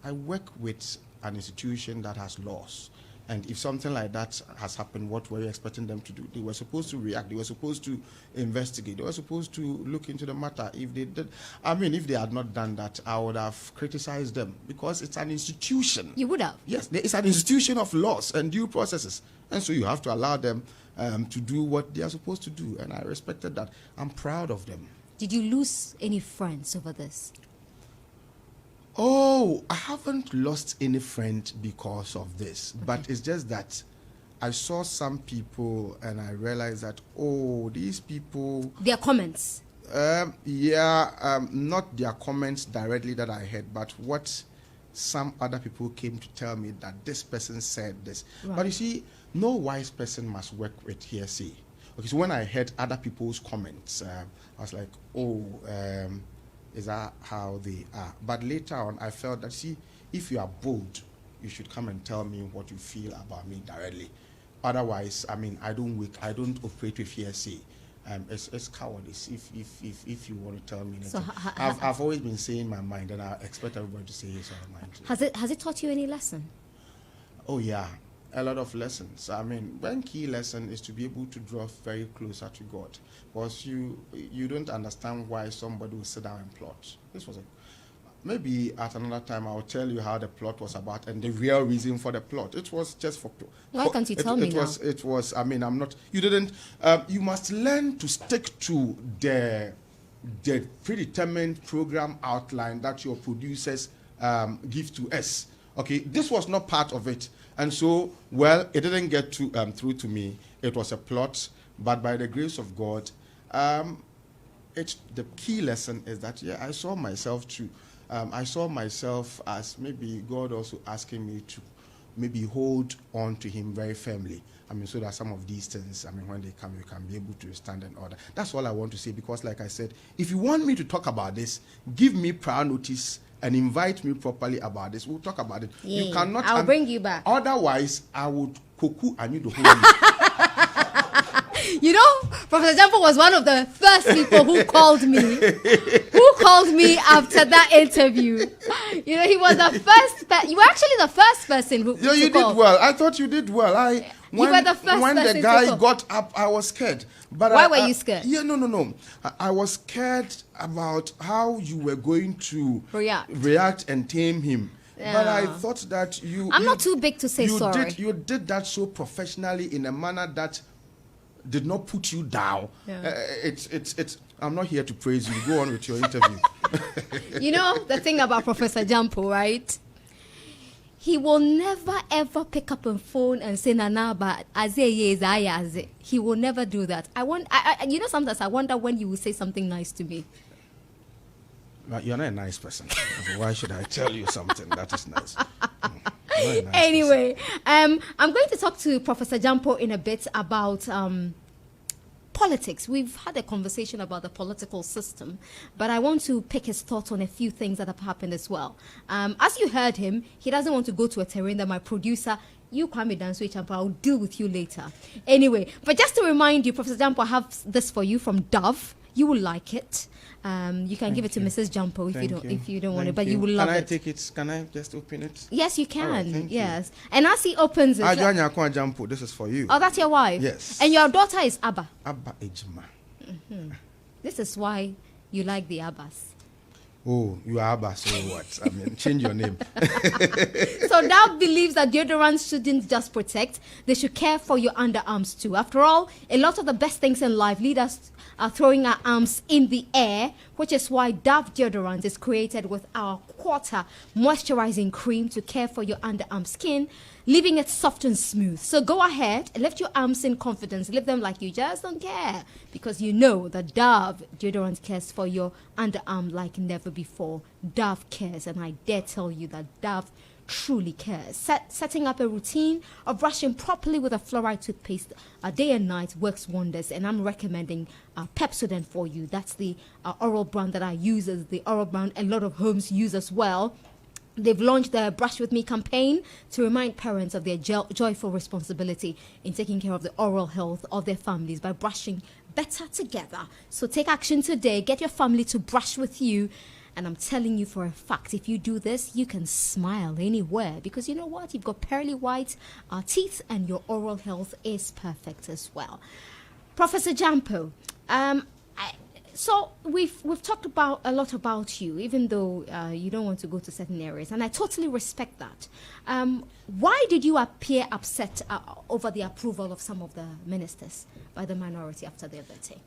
I work with an institution that has laws, And if something like that has happened, what were you expecting them to do? They were supposed to react. They were supposed to investigate. They were supposed to look into the matter. If they did, I mean, if they had not done that, I would have criticized them, because it's an institution. You would have? Yes, it's an institution of laws and due processes. And so you have to allow them to do what they are supposed to do. And I respected that. I'm proud of them. Did you lose any friends over this? Oh, I haven't lost any friend because of this, but it's just that I saw some people and I realized that, oh, these people... Their comments? Not their comments directly that I heard, but what some other people came to tell me that this person said this. Right. But you see, no wise person must work with hearsay. Okay, so when I heard other people's comments, I was like, oh... is that how they are? But later on, I felt that, see, if you are bold, you should come and tell me what you feel about me directly. Otherwise, I mean, I don't operate with hearsay. It's cowardice if you want to tell me anything. So I've always been saying my mind, and I expect everybody to say his own mind. Has it taught you any lesson? Oh yeah, a lot of lessons. I mean, one key lesson is to be able to draw very closer to God, because you don't understand why somebody will sit down and plot. This was maybe at another time I'll tell you how the plot was about and the real reason for the plot. It was just for... Why can't you tell me now? It was, I mean, I'm not... You didn't... you must learn to stick to the predetermined program outline that your producers give to us. Okay, this was not part of it. And so, well, it didn't get through to me. It was a plot, but by the grace of God, the key lesson is that, yeah, I saw myself as maybe God also asking me to maybe hold on to him very firmly. I mean, so that some of these things, I mean, when they come, you can be able to stand in order. That's all I want to say, because like I said, if you want me to talk about this, give me prior notice and invite me properly about this. We'll talk about it. Yeah, you cannot... I'll bring you back. Otherwise, I would cuckoo and you the whole You know, Professor Gyampo was one of the first people who called me. Who called me after that interview? You know, he was the first. You were actually the first person who. Yeah, you did well. I thought you did well. You were the first when person the guy to got up, I was scared. But why were you scared? Yeah, no. I was scared about how you were going to react and tame him. Yeah. But I thought that I'm not too big to say sorry. You did that so professionally in a manner that did not put you down. Yeah. I'm not here to praise you. Go on with your interview. You know the thing about Professor Gyampo, right? He will never ever pick up a phone and say "Nana, but aze." He will never do that. You know, sometimes I wonder when you will say something nice to me. But you're not a nice person. Why should I tell you something that is nice? Anyway, I'm going to talk to Professor Gyampo in a bit about politics. We've had a conversation about the political system, but I want to pick his thoughts on a few things that have happened as well. As you heard him, he doesn't want to go to a terrain that my producer, you Kwame Dansui Champa, I'll deal with you later. Anyway, but just to remind you, Professor Gyampo, I have this for you from Dove. You will like it. You can give it to Mrs. Gyampo if you don't want it, but you will love it. Can I take it? Can I just open it? Yes, you can. Right, yes. And as he opens it, Gyampo, this is for you. Oh, that's your wife? Yes. And your daughter is Abba? Abba Ejima. Mm-hmm. This is why you like the Abbas. Oh, you are Abba, so what? I mean, change your name. So Dove believes that deodorants shouldn't just protect, they should care for your underarms too. After all, a lot of the best things in life lead us throwing our arms in the air, which is why Dove deodorant is created with our quarter moisturizing cream to care for your underarm skin, leaving it soft and smooth. So go ahead, lift your arms in confidence, lift them like you just don't care, because you know that Dove deodorant cares for your underarm like never before. Dove cares, and I dare tell you that Dove truly cares. Setting up a routine of brushing properly with a fluoride toothpaste day and night works wonders, and I'm recommending Pepsodent for you. That's the oral brand that I use, as the oral brand a lot of homes use as well. They've launched the Brush With Me campaign to remind parents of their joyful responsibility in taking care of the oral health of their families by brushing better together. So take action today. Get your family to brush with you And I'm telling you for a fact, if you do this, you can smile anywhere. Because you know what? You've got pearly white teeth and your oral health is perfect as well. Professor Gyampo, so we've talked about a lot about you, even though you don't want to go to certain areas, and I totally respect that. Why did you appear upset over the approval of some of the ministers by the minority after their voting?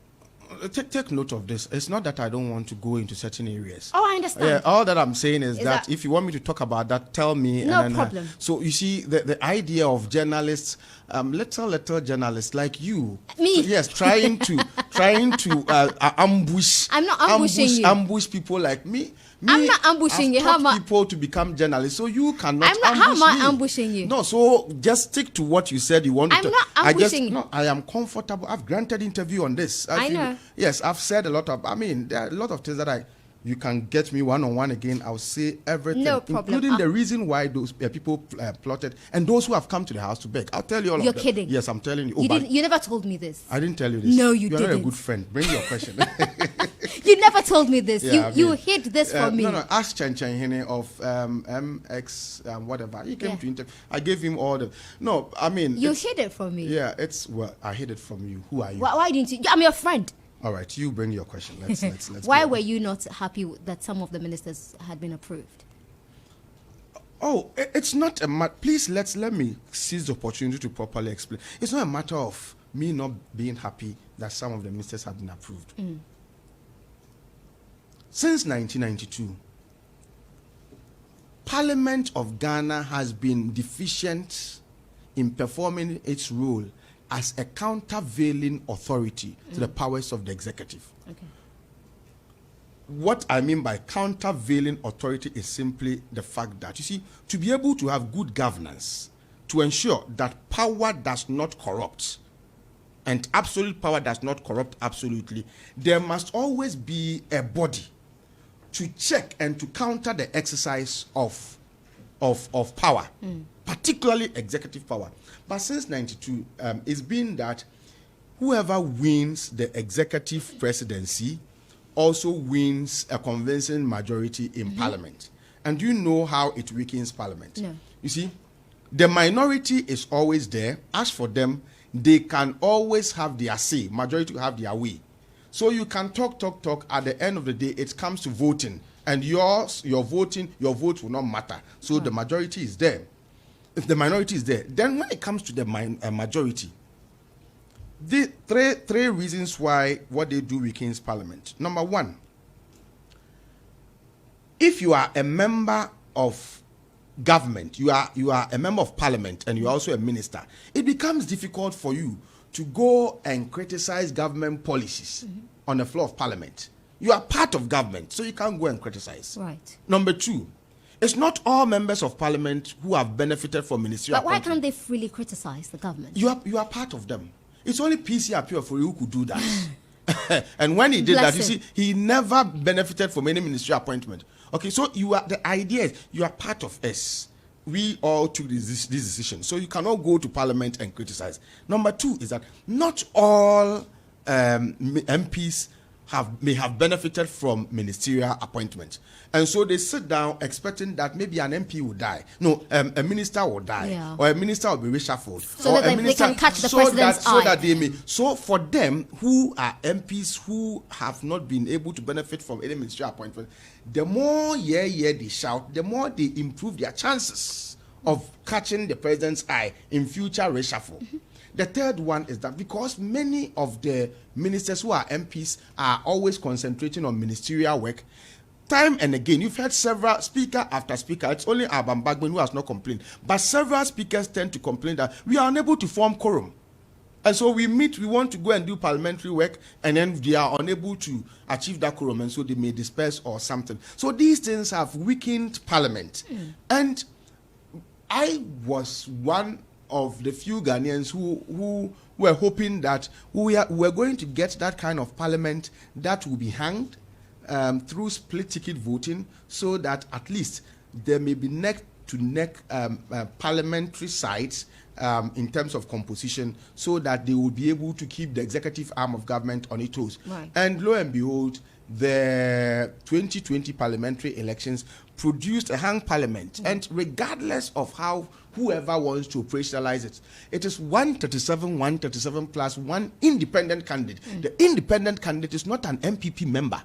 Take note of this. It's not that I don't want to go into certain areas. Oh, I understand. Yeah, all that I'm saying is that if you want me to talk about that, tell me. No problem. So you see, the idea of journalists, little journalists like you, me, yes, trying to ambush. I'm not ambushing you. Ambush people like me. I'm not ambushing you. How people to become journalists, so you cannot. I'm not. How am I ambushing you? No, so just stick to what you said you want to. I'm not ambushing you. No, I am comfortable. I've granted interview on this. I know. Yes, I've said a lot of. I mean, there are a lot of things that you can get me one-on-one again. I'll say everything, no problem, including the reason why those people plotted and those who have come to the house to beg. I'll tell you all of them. You're kidding. Yes, I'm telling you. You never told me this. I didn't tell you this. No, you didn't. You're not a good friend. Bring your question. You never told me this. Yeah, you hid this from me. No. Ask Chen Hene of MX whatever. He came to interview. I gave him all the. No, I mean. You hid it from me. Yeah, I hid it from you. Who are you? Why didn't you? I'm your friend. All right, you bring your question. Let's Why were you not happy that some of the ministers had been approved? Oh, it's not a matter. Please let me seize the opportunity to properly explain. It's not a matter of me not being happy that some of the ministers have been approved. Since 1992, Parliament of Ghana has been deficient in performing its role as a countervailing authority to the powers of the executive. Okay. What I mean by countervailing authority is simply the fact that, you see, to be able to have good governance, to ensure that power does not corrupt, and absolute power does not corrupt absolutely, there must always be a body to check and to counter the exercise of power, particularly executive power. But since 92, it's been that whoever wins the executive presidency also wins a convincing majority in Parliament. And you know how it weakens Parliament. No. You see, the minority is always there. As for them, they can always have their say. Majority will have their way. So you can talk. At the end of the day, it comes to voting. And your vote will not matter. So the majority is there. If the minority is there, then when it comes to the majority, the three reasons why what they do weakens Parliament. Number one, if you are a member of government, you are a member of Parliament, and you are also a minister, it becomes difficult for you to go and criticize government policies on the floor of Parliament. You are part of government, so you can't go and criticize. Right. Number two, it's not all members of Parliament who have benefited from ministerial But why appointment. can't they freely criticize the government? You are part of them. It's only PC Appeal for you who could do that. And when he did that, you see, he never benefited from any ministerial appointment. Okay, so the idea is you are part of us. We all took this decision. So you cannot go to Parliament and criticize. Number two is that not all MPs may have benefited from ministerial appointment. And so they sit down expecting that maybe an MP will die. No, a minister will die. Or a minister will be reshuffled. So or that they can catch the president's eye. So that they may. So for them who are MPs who have not been able to benefit from any ministerial appointment, the more they shout, the more they improve their chances of catching the president's eye in future reshuffle. The third one is that because many of the ministers who are MPs are always concentrating on ministerial work, time and again, you've heard several speaker after speaker. It's only Abam Bagman who has not complained. But several speakers tend to complain that we are unable to form quorum. And so we want to go and do parliamentary work, and then they are unable to achieve that quorum, and so they may disperse or something. So these things have weakened Parliament. And I was one of the few Ghanaians who were hoping that we were going to get that kind of parliament that will be hanged through split ticket voting, so that at least there may be neck to neck parliamentary sides in terms of composition, so that they will be able to keep the executive arm of government on its toes. Right. And lo and behold, the 2020 parliamentary elections produced a hung parliament, and regardless of how whoever wants to operationalize it, it is 137 plus one independent candidate. The independent candidate is not an MPP member.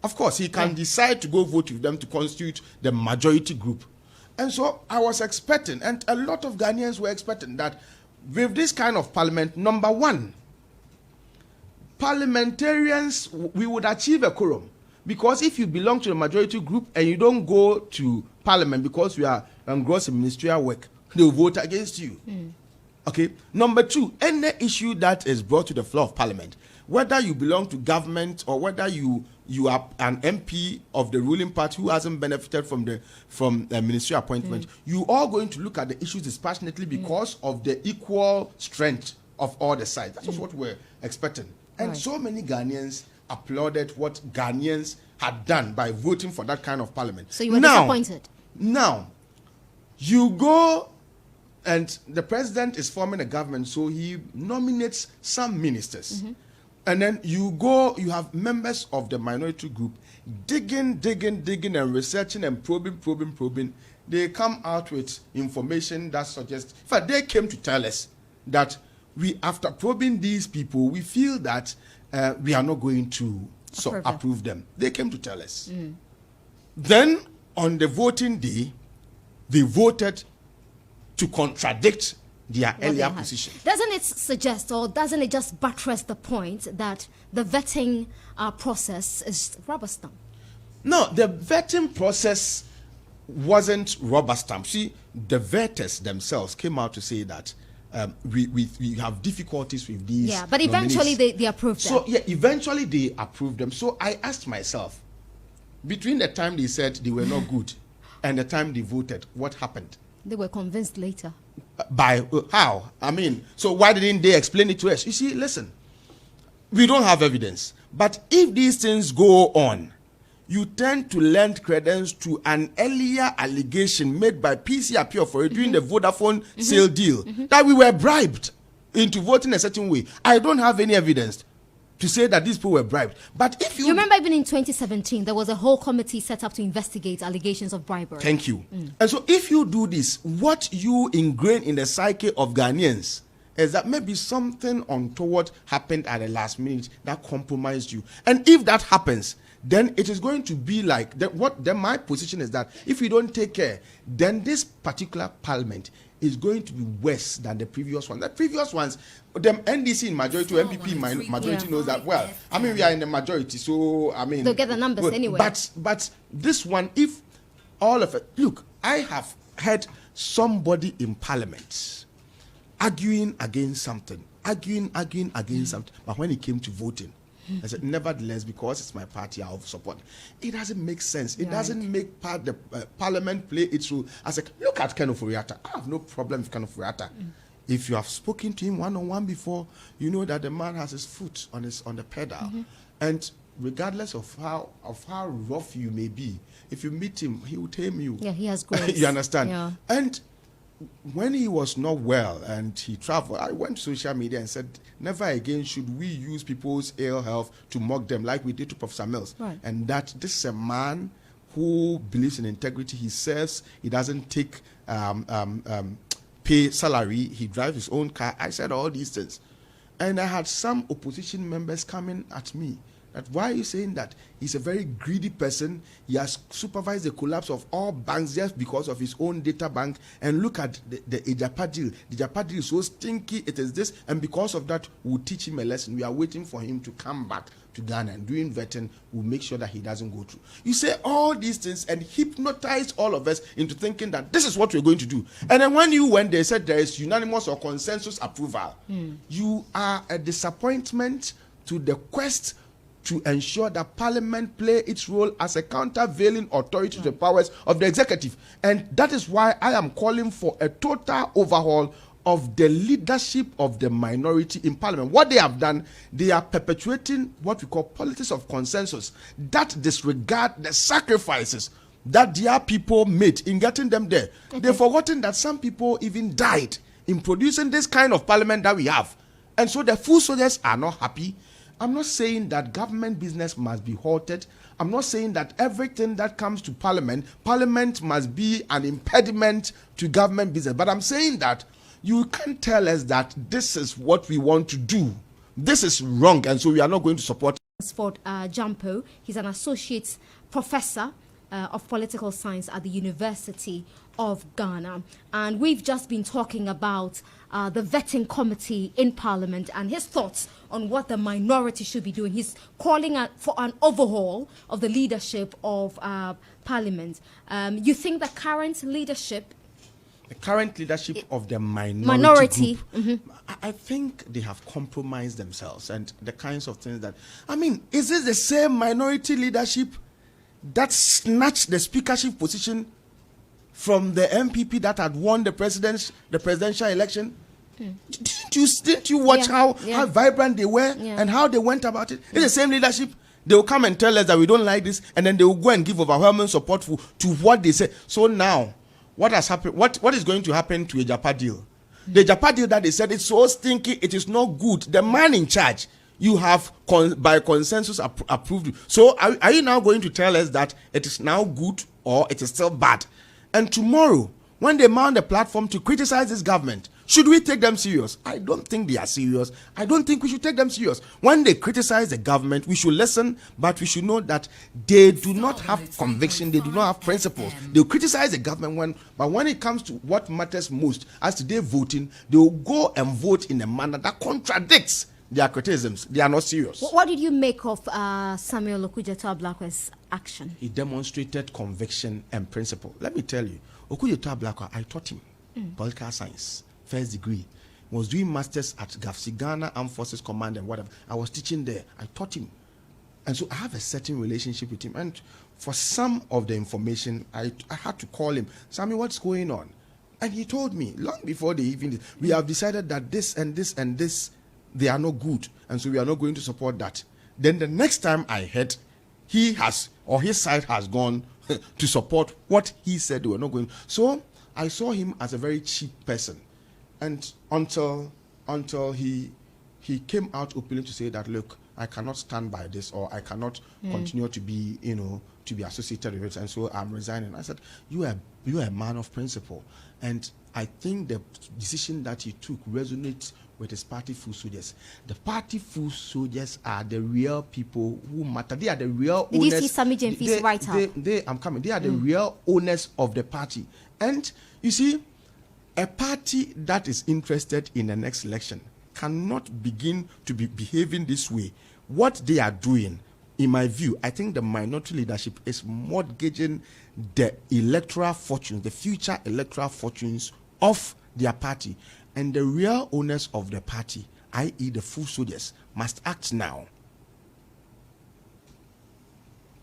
Of course, he can decide to go vote with them to constitute the majority group. And so I was expecting, and a lot of Ghanaians were expecting, that with this kind of parliament, number one, parliamentarians, we would achieve a quorum. Because if you belong to the majority group and you don't go to parliament because you are engrossed in ministerial work, they will vote against you. Okay. Number two, any issue that is brought to the floor of parliament, whether you belong to government or whether you are an MP of the ruling party who hasn't benefited from the ministerial appointment, you are going to look at the issues dispassionately because of the equal strength of all the sides. That was what we're expecting. And so many Ghanaians applauded what Ghanaians had done by voting for that kind of parliament. So you were disappointed? Now, you go and the president is forming a government, so he nominates some ministers. And then you have members of the minority group digging and researching and probing. They come out with information that suggests, in fact, they came to tell us that after probing these people, we feel that we are not going to approve them. They came to tell us. Then, on the voting day, they voted to contradict their earlier position. Doesn't it suggest, or doesn't it just buttress the point that the vetting process is rubber stamp? No, the vetting process wasn't rubber stamp. See, the voters themselves came out to say that we have difficulties with these. Yeah, but eventually they approved them. So yeah, eventually they approved them. So I asked myself, between the time they said they were not good and the time they voted, what happened? They were convinced later. By how? I mean, so why didn't they explain it to us? You see, listen, we don't have evidence. But if these things go on, you tend to lend credence to an earlier allegation made by PC Appeal for it during the Vodafone sale deal that we were bribed into voting a certain way. I don't have any evidence to say that these people were bribed. But if you remember, even in 2017, there was a whole committee set up to investigate allegations of bribery. Thank you. And so if you do this, what you ingrain in the psyche of Ghanaians is that maybe something untoward happened at the last minute that compromised you. And if that happens, then it is going to be like my position is that if we don't take care, then this particular parliament is going to be worse than the previous one. The previous ones, the NDC in majority, MPP majority knows that well. I mean, we are in the majority, so I mean, they'll get the numbers anyway. But this one, if all of it, look, I have heard somebody in parliament arguing against something, but when it came to voting, I said, nevertheless, because it's my party, I'll support. It doesn't make sense. It doesn't make the parliament play its role. I said, look at Ken Oforiatta. I have no problem with Ken Oforiatta. If you have spoken to him one-on-one before, you know that the man has his foot on the pedal. And regardless of how rough you may be, if you meet him, he will tame you. Yeah, he has grace. You understand? Yeah. And when he was not well and he traveled, I went to social media and said, never again should we use people's ill health to mock them like we did to Professor Mills. Right. And that this is a man who believes in integrity. He says he doesn't take pay salary. He drives his own car. I said all these things. And I had some opposition members coming at me. That why are you saying that? He's a very greedy person. He has supervised the collapse of all banks just because of his own data bank. And look at the Ejapa deal. The Ejapa deal is so stinky. It is this. And because of that, we'll teach him a lesson. We are waiting for him to come back to Ghana. And doing vetting, we'll make sure that he doesn't go through. You say all these things and hypnotize all of us into thinking that this is what we're going to do. And then when they said there is unanimous or consensus approval, you are a disappointment to the quest to ensure that Parliament play its role as a countervailing authority to the powers of the executive. And that is why I am calling for a total overhaul of the leadership of the minority in Parliament. What they have done, they are perpetuating what we call politics of consensus that disregard the sacrifices that their people made in getting them there. They've forgotten that some people even died in producing this kind of Parliament that we have. And so the full soldiers are not happy. I'm not saying that government business must be halted. I'm not saying that everything that comes to Parliament must be an impediment to government business. But I'm saying that you can't tell us that this is what we want to do. This is wrong, and so we are not going to support. Ransford Gyampo, he's an associate professor of political science at the University of Ghana. And we've just been talking about the vetting committee in Parliament and his thoughts on what the minority should be doing. He's calling for an overhaul of the leadership of Parliament. You think the current leadership of the minority group, mm-hmm. I think they have compromised themselves and the kinds of things that, I mean, is this the same minority leadership that snatched the speakership position from the MPP that had won the presidential election? Didn't you watch how vibrant they were and how they went about it? It's the same leadership. They will come and tell us that we don't like this, and then they will go and give overwhelming support to what they say. So now, what has happened? What is going to happen to a Japa deal? The Japa deal that they said it's so stinky, it is not good. The man in charge, you have by consensus approved. So are you now going to tell us that it is now good or it is still bad? And tomorrow, when they mount the platform to criticize this government, should we take them serious? I don't think they are serious. I don't think we should take them serious. When they criticize the government, we should listen, but we should know that they do not have conviction, they do not have principles. They'll criticize the government, but when it comes to what matters most, as today voting, they will go and vote in a manner that contradicts their criticisms. They are not serious. What did you make of Samuel Okudzeto-Ablakwa's action? He demonstrated conviction and principle. Let me tell you, Okudzeto-Ablakwa, I taught him political science, first degree. He was doing masters at GAFSI, Ghana Armed Forces Command and whatever. I was teaching there. I taught him. And so I have a certain relationship with him. And for some of the information, I had to call him. Samuel, what's going on? And he told me, long before they even did, we have decided that this and this and this, they are not good. And so we are not going to support that. Then the next time I heard, he has, or his side has gone to support what he said they were not going. So I saw him as a very cheap person. And until he came out openly to say that, look, I cannot stand by this, or I cannot continue to be, to be associated with it, and so I'm resigning. I said, you are a man of principle, and I think the decision that he took resonates with his party full soldiers. The party full soldiers are the real people who matter. They are the real owners. Did you see Sammy Jemfi's write-up? I'm coming. They are the real owners of the party. And you see, a party that is interested in the next election cannot begin to be behaving this way. What they are doing, in my view, I think the minority leadership is mortgaging the electoral fortunes, the future electoral fortunes of their party. And the real owners of the party, i.e. the full soldiers, must act now.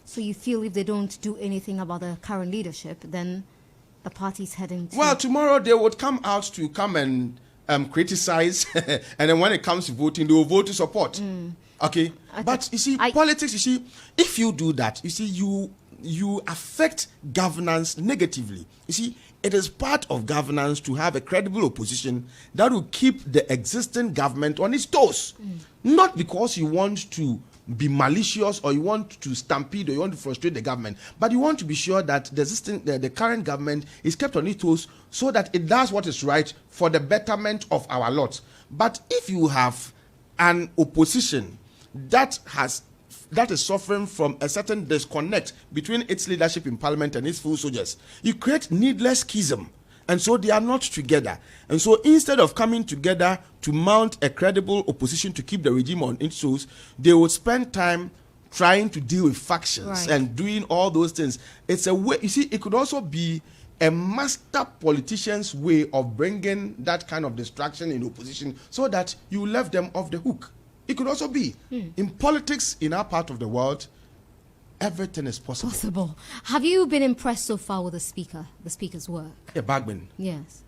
So you feel if they don't do anything about the current leadership, then the party's heading to... Well, tomorrow they would come out to come and criticize, and then when it comes to voting, they will vote to support. Okay? But you see, politics, you see, if you do that, you see, you affect governance negatively. You see, it is part of governance to have a credible opposition that will keep the existing government on its toes. Not because you want to be malicious or you want to stampede or you want to frustrate the government, but you want to be sure that the current government is kept on its toes so that it does what is right for the betterment of our lot. But if you have an opposition that is suffering from a certain disconnect between its leadership in parliament and its full soldiers, you create needless schism. And so they are not together. And so instead of coming together to mount a credible opposition to keep the regime on its toes, they would spend time trying to deal with factions and doing all those things. It's a way, you see, it could also be a master politician's way of bringing that kind of distraction in opposition so that you left them off the hook. It could also be. In politics in our part of the world, everything is possible. Have you been impressed so far with the speaker's work? Yeah, Bagman. Yes.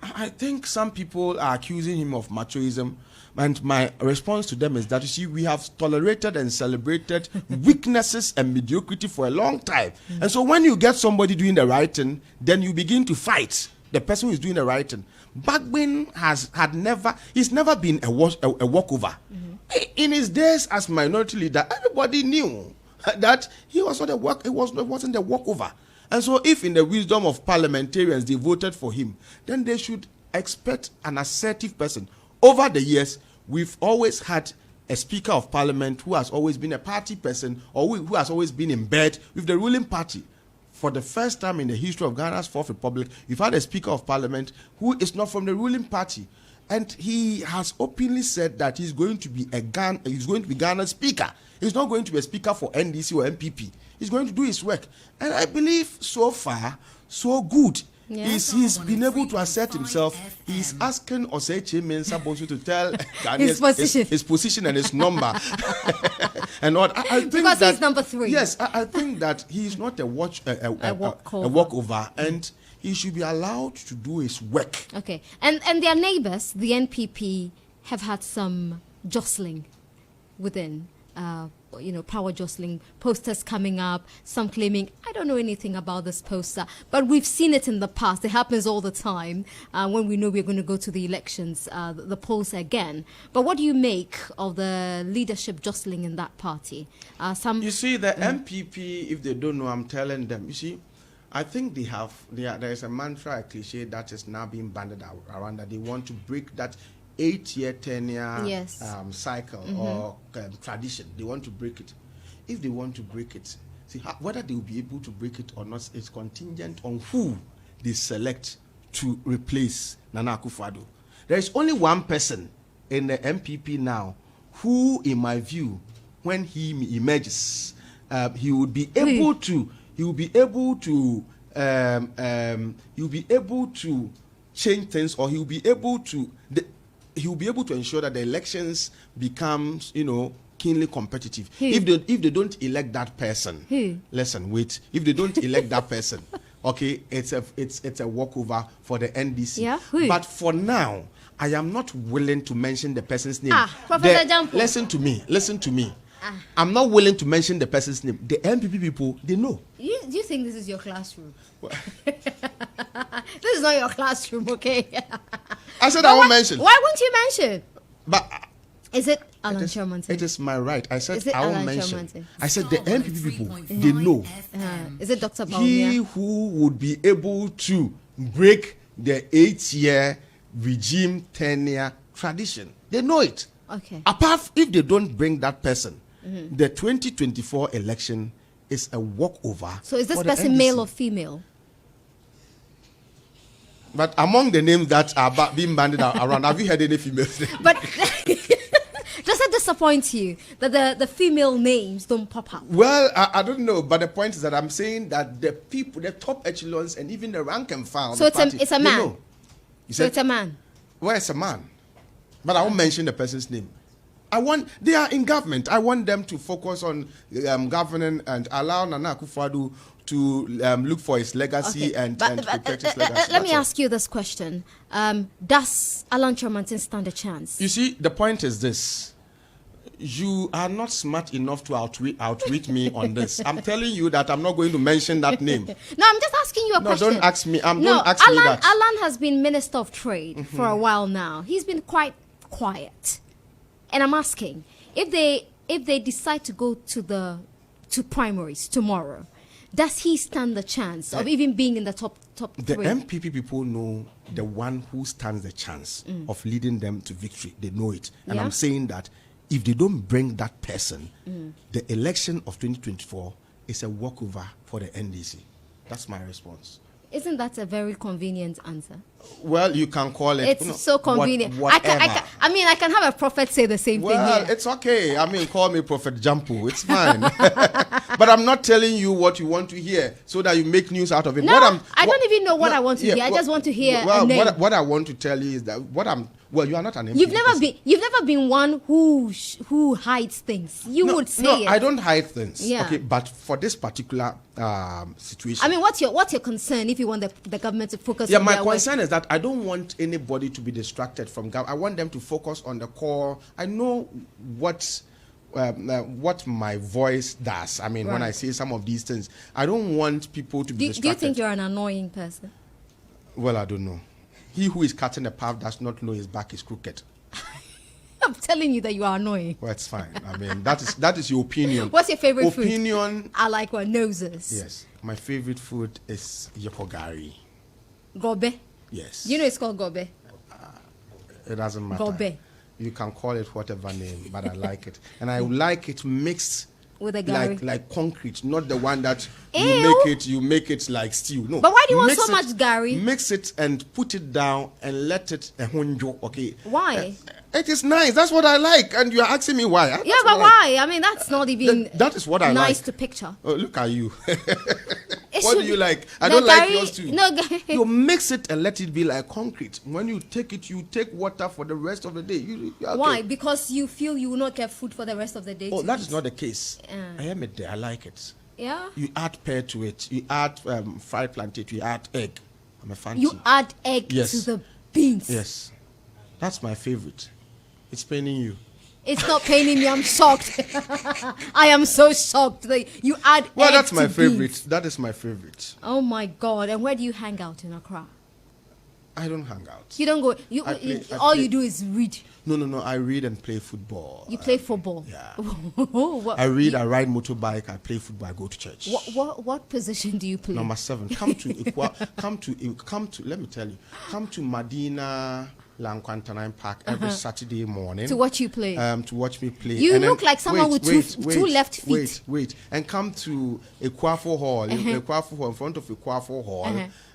I think some people are accusing him of machoism, and my response to them is that, you see, we have tolerated and celebrated weaknesses and mediocrity for a long time. And so when you get somebody doing the right thing, then you begin to fight the person who is doing the right thing. Bagman he's never been a walkover. In his days as minority leader, everybody knew that he was not a work. It wasn't a walkover. And so, if in the wisdom of parliamentarians they voted for him, then they should expect an assertive person. Over the years, we've always had a Speaker of Parliament who has always been a party person, or who has always been in bed with the ruling party. For the first time in the history of Ghana's Fourth Republic, you've had a Speaker of Parliament who is not from the ruling party, and he has openly said that he's going to be Ghana's Speaker. He's not going to be a Speaker for NDC or MPP. He's going to do his work, and I believe so far so good. Yeah. He's been able to assert himself. He's asking Osechi Mensah Bonsu to tell his position and his number. And what I think because that, he's number 3. Yes, I think that he's not a walkover, and he should be allowed to do his work. Okay, and their neighbors, the NPP, have had some jostling within. Power jostling, posters coming up, some claiming, I don't know anything about this poster, but we've seen it in the past. It happens all the time when we know we're going to go to the elections, the polls again. But what do you make of the leadership jostling in that party? You see, the MPP, if they don't know, I'm telling them, you see, I think there is a mantra, a cliche that is now being banded around, that they want to break that 8-year tenure cycle or tradition. They want to break it. If they want to break it, see whether they will be able to break it or not is contingent on who they select to replace Nana Akufo-Addo. There is only one person in the MPP now who, in my view, when he emerges, he will be able to change things, or he will be able to ensure that the elections becomes, keenly competitive. If they don't elect that person, listen, wait. If they don't elect that person, okay, it's a walkover for the NDC. Yeah? But for now, I am not willing to mention the person's name. Professor Gyampo. Listen to me. I'm not willing to mention the person's name. The MPP people, they know. Do you think this is your classroom? This is not your classroom, okay? I said I won't mention. Why won't you mention? But is it Alan Sherman? It is my right. I said I won't mention. Sherman? I said the MPP people, they know. Is it Dr. Baumia? He who would be able to break the 8-year regime tenure tradition. They know it. Okay. Apart if they don't bring that person, the 2024 election is a walkover. So is this person male or female? But among the names that are being banded around, have you heard any females? But does it disappoint you that the female names don't pop up? Well, I don't know, but the point is that I'm saying that the people, the top echelons, and even the rank and file. So it's a man. So it's a man. Well, it's a man, but I won't mention the person's name. They are in government. I want them to focus on governing and allow Nana Akufo-Addo to look for his legacy and protect his legacy. Let me ask you this question. Does Alan Chomantin stand a chance? You see, the point is this. You are not smart enough to outwit me on this. I'm telling you that I'm not going to mention that name. No, I'm just asking you a question. No, don't ask me. Don't ask me that. Alan has been Minister of Trade for a while now. He's been quite quiet. And I'm asking, if they decide to go to primaries tomorrow, does he stand the chance of even being in the top the 3? The MPP people know the one who stands the chance of leading them to victory. They know it. And I'm saying that if they don't bring that person, the election of 2024 is a walkover for the NDC. That's my response. Isn't that a very convenient answer? Well, you can call it. It's so convenient. Whatever. I can have a prophet say the same thing here. Well, it's okay. Call me Prophet Gyampo. It's fine. But I'm not telling you what you want to hear so that you make news out of it. No, I don't even know what I want to hear. I just want to hear a name. What I want to tell you is that you are not an MP. You've never been one who hides things. You would say it. I don't hide things. Yeah. Okay, but for this particular situation. What's your concern if you want the government to focus on my their concern is that I don't want anybody to be distracted from government. I want them to focus on the core. I know what my voice does. When I say some of these things, I don't want people to be distracted. Do you think you're an annoying person? Well, I don't know. He who is cutting the path does not know his back is crooked. I'm telling you that you are annoying. Well, it's fine. I mean, that is your opinion. What's your favorite food? Opinion. I like what noses. Yes, my favorite food is yopogari. Gobe. Yes. You know it's called gobe. It doesn't matter. Gobe. You can call it whatever name, but I like it, and I like it mixed With a gari. like concrete, not the one that Ew. you make it like stew. No. But why do you want Mix so much gari? Mix it and put it down and let it honjo. Okay. Why? It is nice. That's what I like, and you are asking me why. Yeah, but why? I mean, that's not even That is what I nice like. to picture. Oh, look at you. It What do should you be- like? I the don't like gari- yours too. No, gari. You mix it and let it be like concrete. When you take it, you take water for the rest of the day. Okay. Why? Because you feel you will not get food for the rest of the day. Oh, to that eat. is not the case. Uh. I am it there. I like it. Yeah. You add pear to it. You add fried plantain. You add egg. I'm a fan. You add egg Yes. to the beans. Yes, that's my favorite. It's paining you. It's not paining me. I'm shocked. I am so shocked that you add Well, egg that's to my beans. favorite. That is my favorite. Oh my God! And where do you hang out in Accra? I don't hang out. You don't go. I All play- you do is read. No. I read and play football. You play football. Yeah. what, I read. I ride motorbike. I play football. I go to church. what position do you play? Number 7. Come to. Let me tell you. Come to Medina Lanquantanine Park every Saturday morning. To watch you play. To watch me play. You And then- look like someone with two left feet. Wait, and come to Equafo Hall, Equafo Hall, in front of Equafo Hall,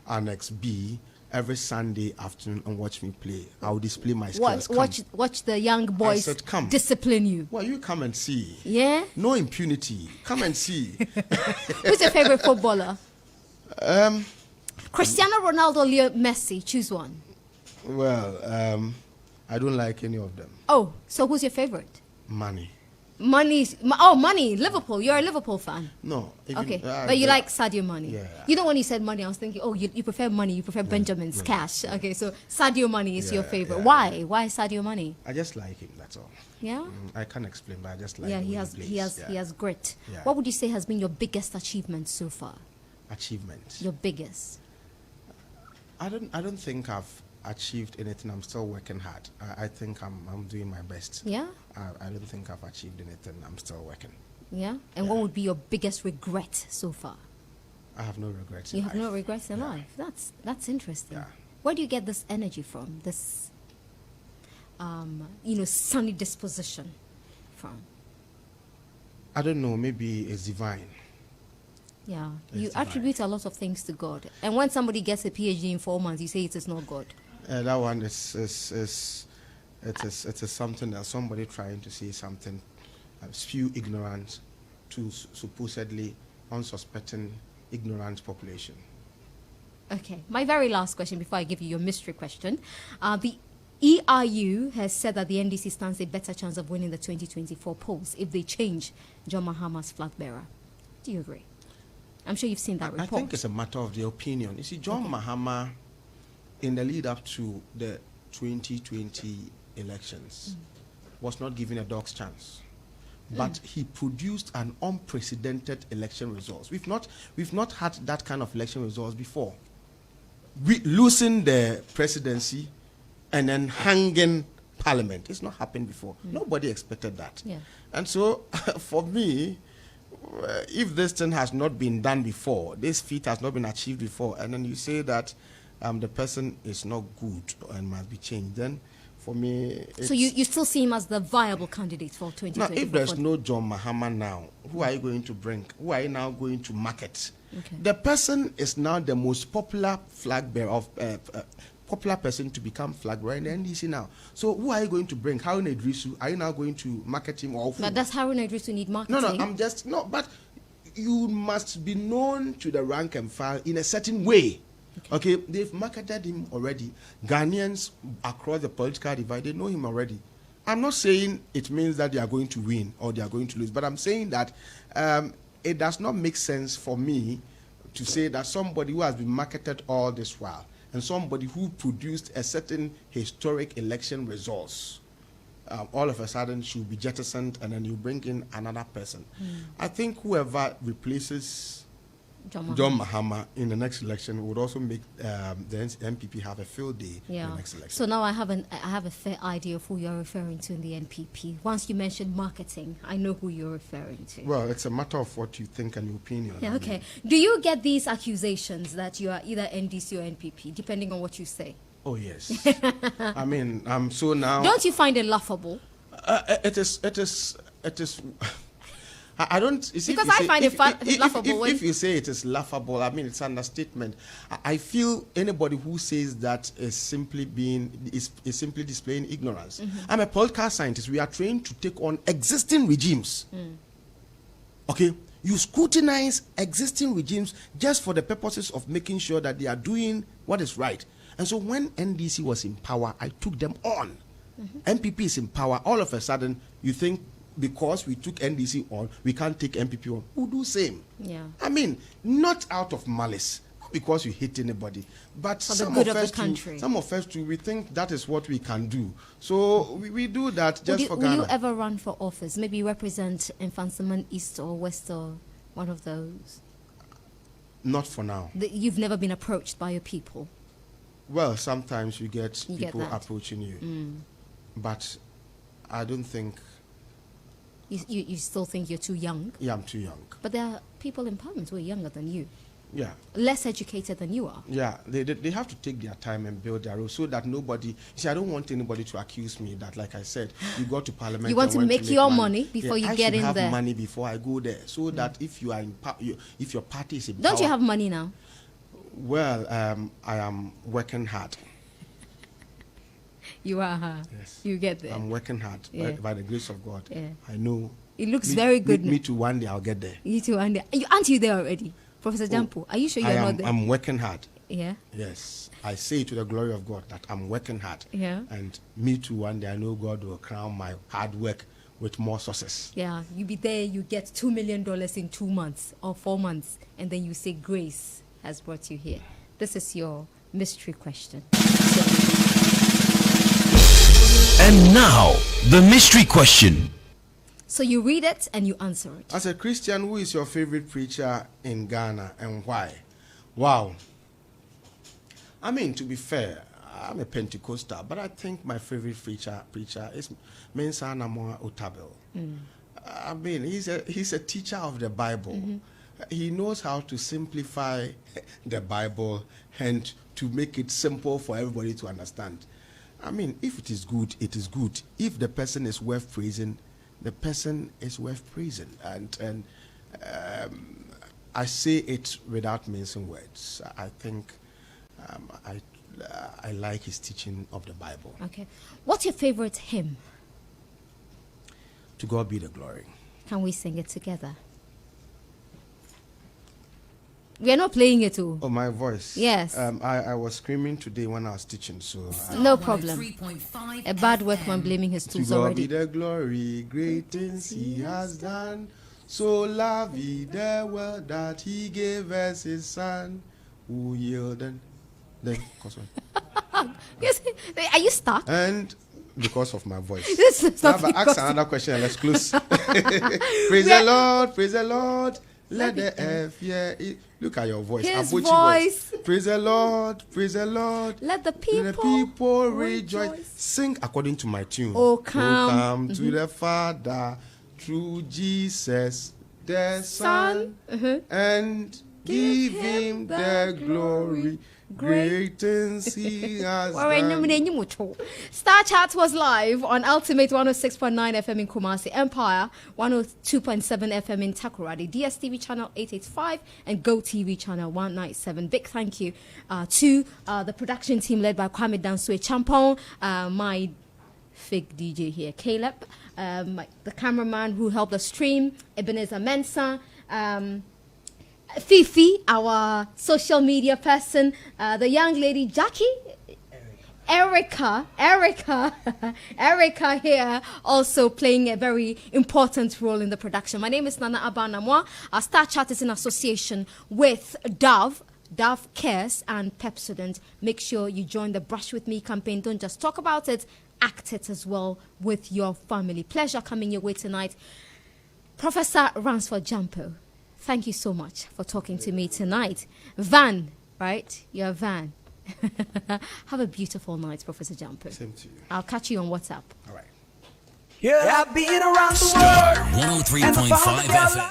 Annex B, every Sunday afternoon and watch me play. I'll display my skills. Come. Watch the young boys said come. discipline you. Well, you come and see. Yeah. No impunity. Come and see. Who's your favorite footballer? um, Cristiano Ronaldo, Leo Messi. Choose one. well, I don't like any of them. Oh, so who's your favorite? Money. Money. Liverpool. You're a Liverpool fan. No. Even, Okay, but you like Sadio Mane. Yeah. You know, when you said money, I was thinking, oh, you prefer money, you prefer Benjamin's cash. Okay, so Sadio Mane is your Yeah, favorite. yeah, Why? Why Sadio Mane? I just like him. That's all. Yeah. I can't explain, but I just like. Yeah, the way he plays. he has grit. Yeah. What would you say has been your biggest achievement so far? Achievement. Your biggest. I don't think I've achieved anything. I'm still working hard. I think I'm doing my best. Yeah. I don't think I've achieved anything. I'm still working. Yeah. And what would be your biggest regret so far? I have no regrets. You in have life. no regrets in life. That's interesting. Yeah. Where do you get this energy from? This, sunny disposition from? I don't know. Maybe it's divine. Yeah, It's you divine. attribute a lot of things to God. And when somebody gets a PhD in 4 months, you say it is not God. That one is something that somebody trying to say something, spew ignorance to supposedly unsuspecting ignorant population. Okay, my very last question before I give you your mystery question. The ERU has said that the NDC stands a better chance of winning the 2024 polls if they change John Mahama's flag bearer. Do you agree? I'm sure you've seen that I report. think it's a matter of the opinion. You see, John Mahama, in the lead up to the 2020 elections, was not given a dog's chance. But he produced an unprecedented election results. We've not had that kind of election results before. We losing the presidency and then hanging parliament. It's not happened before. Nobody expected that. Yeah. And so, for me, if this thing has not been done before, this feat has not been achieved before, and then you say that the person is not good and must be changed, then for me, So you still see him as the viable candidate for 2024? now, if there's no John Mahama now, who are you going to bring? Who are you now going to market? Okay. The person is now the most popular flag bearer of popular person to become flag bearer in the NDC now. So who are you going to bring? Harun Idrisu? Are you now going to market him or who? But does Harun Idrisu need marketing? No. But you must be known to the rank and file in a certain way. Okay, they've marketed him already. Ghanaians across the political divide, they know him already. I'm not saying it means that they are going to win or they are going to lose, but I'm saying that it does not make sense for me to say that somebody who has been marketed all this while and somebody who produced a certain historic election results all of a sudden should be jettisoned and then you bring in another person. I think whoever replaces John Mahama in the next election would also make the NPP have a field day in the next election. So now I have a fair idea of who you're referring to in the NPP. Once you mentioned marketing, I know who you're referring to. Well, it's a matter of what you think and your opinion. Yeah, okay. Do you get these accusations that you are either NDC or NPP, depending on what you say? Oh, yes. I mean, so now... Don't you find it laughable? It is... I don't... You see, because I find it laughable. If you say it is laughable, I mean, it's an understatement. I feel anybody who says that is simply displaying ignorance. I'm a political scientist. We are trained to take on existing regimes. Okay? You scrutinize existing regimes just for the purposes of making sure that they are doing what is right. And so when NDC was in power, I took them on. NPP is in power. All of a sudden, you think because we took NDC on, we can't take NPP on. We'll do same. Yeah. I mean, not out of malice, not because you hate anybody, but for the good of the country. Some of us too, we think that is what we can do. So we do that just for Ghana. Will you ever run for office? Maybe represent Infansaman East or West or one of those? Not for now. You've never been approached by your people? Well, sometimes you get people approaching you. But I don't think... You still think you're too young? Yeah, I'm too young. But there are people in Parliament who are younger than you. Yeah. Less educated than you are. Yeah, they have to take their time and build their role so that nobody... See, I don't want anybody to accuse me that, like I said, you go to Parliament... You want to make your money before you get in there. I should have money before I go there so that if you are in if your party is in power... Don't you have money now? Well, I am working hard. You are, huh? Yes. You get there. I'm working hard by the grace of God. Yeah. I know. It looks very good. Me too, one day I'll get there. You too, one day. Aren't you there already? Professor Gyampo, are you sure you're not there? I'm working hard. Yeah. Yes. I say to the glory of God that I'm working hard. Yeah. And me too, one day I know God will crown my hard work with more success. Yeah. You be there, you get $2 million in 2 months or 4 months, and then you say grace has brought you here. This is your mystery question. And now, the mystery question. So you read it and you answer it. As a Christian, who is your favorite preacher in Ghana and why? Wow. I mean, to be fair, I'm a Pentecostal, but I think my favorite preacher is Mensa Namoa Otabil. I mean, he's a teacher of the Bible. He knows how to simplify the Bible and to make it simple for everybody to understand. I mean, if it is good, it is good. If the person is worth praising, the person is worth praising. And I say it without mincing words. I think I like his teaching of the Bible. Okay. What's your favorite hymn? To God be the glory. Can we sing it together? We are not playing it too. Oh, my voice. Yes. I was screaming today when I was teaching, so... no problem. A bad workman blaming his tools already. To God be the glory, great things he has done. So loved he the world that he gave us his son, who yielded... Then, Yes. Are you stuck? And because of my voice. This is not Now, ask another question and let's close. Praise the Lord, praise the Lord. Let the earth hear it. Look at your voice. His voice. Praise the Lord, praise the Lord. Let the people rejoice. Sing according to my tune. Oh, come, to the Father through Jesus the Son, and give him the glory. Great things he has done. Star Chat was live on Ultimate 106.9 FM in Kumasi, Empire 102.7 FM in Takoradi, DSTV channel 885 and Go TV channel 197. Big thank you to the production team led by Kwame Dansue Champong, my fake DJ here, Caleb, the cameraman who helped us stream, Ebenezer Mensah, Fifi, our social media person, the young lady Jackie, Erica here, also playing a very important role in the production. My name is Nana Abanamwa. Our Star Chat is in association with Dove Cares and Pepsodent. Make sure you join the Brush With Me campaign. Don't just talk about it, act it as well with your family. Pleasure coming your way tonight. Professor Ransford Gyampo, Thank you so much for talking to me tonight. Van, right? You're Van. Have a beautiful night, Professor Gyampo. Same to you. I'll catch you on WhatsApp. All right. Yeah, I've been around the Starr world. 103.5 FM.